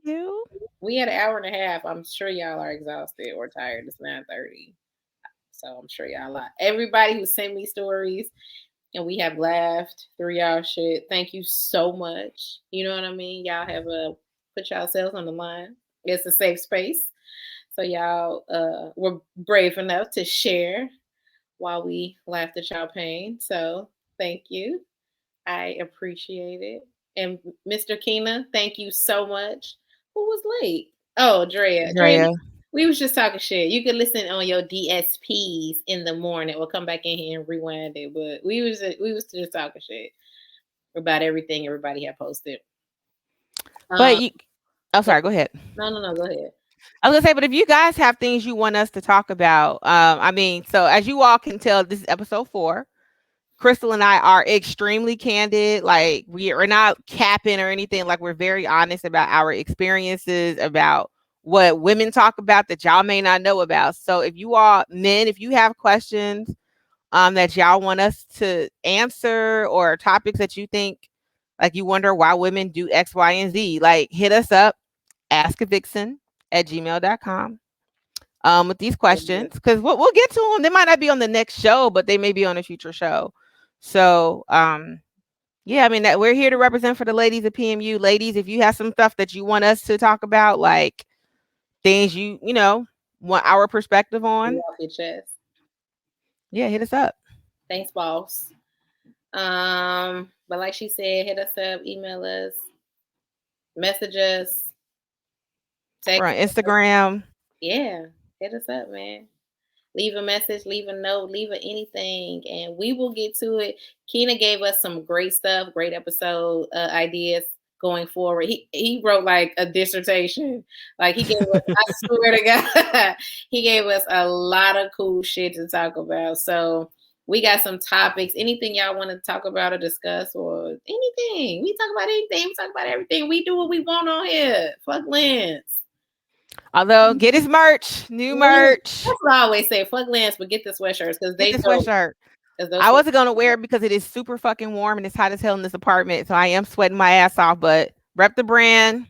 You? We had an hour and a half. I'm sure y'all are exhausted or tired. It's 9:30. So I'm sure y'all are. Everybody who sent me stories and we have laughed through y'all shit. Thank you so much. You know what I mean? Y'all have put yourselves on the line. It's a safe space. So y'all were brave enough to share while we laughed at y'all pain. So thank you. I appreciate it. And Mr. Keena, thank you so much. Who was late? Oh, Drea. Drea, Drea. we was just talking shit. You can listen on your DSPs in the morning. We'll come back in here and rewind it. But we was just talking shit about everything everybody had posted. But you, oh, sorry, go ahead. No, go ahead. I was gonna say, but if you guys have things you want us to talk about, I mean, so as you all can tell, this is episode 4. Crystal and I are extremely candid. Like we are not capping or anything. Like we're very honest about our experiences, about what women talk about that y'all may not know about. So if you all men, if you have questions that y'all want us to answer or topics that you think like you wonder why women do X, Y, and Z, like hit us up, askavixen@gmail.com. With these questions because we'll get to them. They might not be on the next show, but they may be on a future show. So, yeah, I mean that we're here to represent for the ladies of PMU. Ladies, if you have some stuff that you want us to talk about, like things you know want our perspective on, off your chest. Yeah, hit us up. Thanks, boss. But like she said, hit us up, email us, message us, We're on Instagram. Yeah, hit us up, man. Leave a message, leave a note, leave anything, and we will get to it. Keena gave us some great stuff, great episode ideas going forward. He wrote like a dissertation. Like he gave us, I swear to God, he gave us a lot of cool shit to talk about. So we got some topics. Anything y'all want to talk about or discuss or anything. We talk about anything. We talk about everything. We do what we want on here. Fuck Lance. Although get his merch, new merch. That's what I always say. Fuck Lance, but get the sweatshirts because they get the sweatshirt. I wasn't gonna wear it because it is super fucking warm and it's hot as hell in this apartment, so I am sweating my ass off. But rep the brand.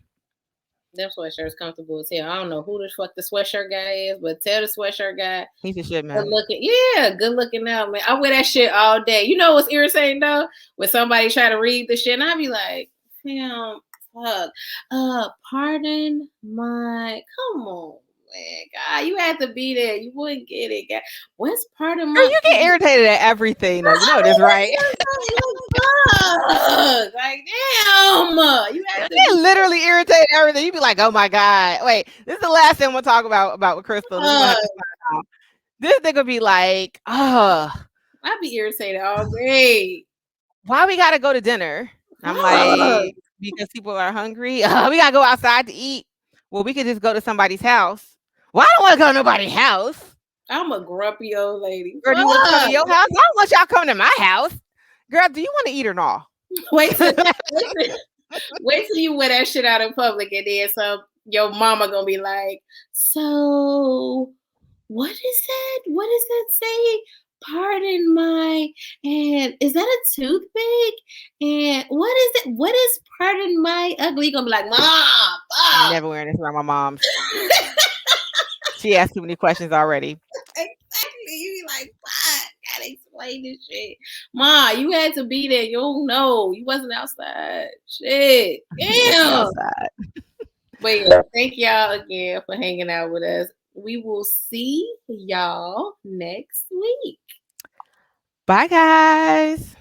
Them sweatshirts comfortable as hell. I don't know who the fuck the sweatshirt guy is, but tell the sweatshirt guy he's a shit, man. Good looking, yeah, good looking out, man. I wear that shit all day. You know what's irritating though? When somebody try to read the shit, and I be like, damn, fuck. Pardon my. Come on, man, God, you had to be there. You wouldn't get it, God. What's pardon my? Girl, you get irritated at everything, though. You know this, right? Like, damn, you have to get literally irritated at everything. You be like, oh my God. Wait, this is the last thing we'll talk about with Crystal. This nigga be like, I be irritated all day. Why we gotta go to dinner? I'm like, because people are hungry. We gotta go outside to eat. Well, we could just go to somebody's house. Well, I don't want to go to nobody's house. I'm a grumpy old lady. Girl, do you want to come to your house? I don't want y'all coming to my house. Girl, do you want to eat or not? Wait till you wear that shit out in public and then your mama gonna be like, so what is that? What does that say? Pardon my, and is that a toothpick? And what is it? What is pardon my ugly? You're gonna be like, Mom, I'm never wearing this around my mom. She asked too many questions already. Exactly. You be like, fuck, gotta explain this shit. Ma, you had to be there. You don't know. You wasn't outside. Shit. Damn. But yeah, thank y'all again for hanging out with us. We will see y'all next week. Bye, guys.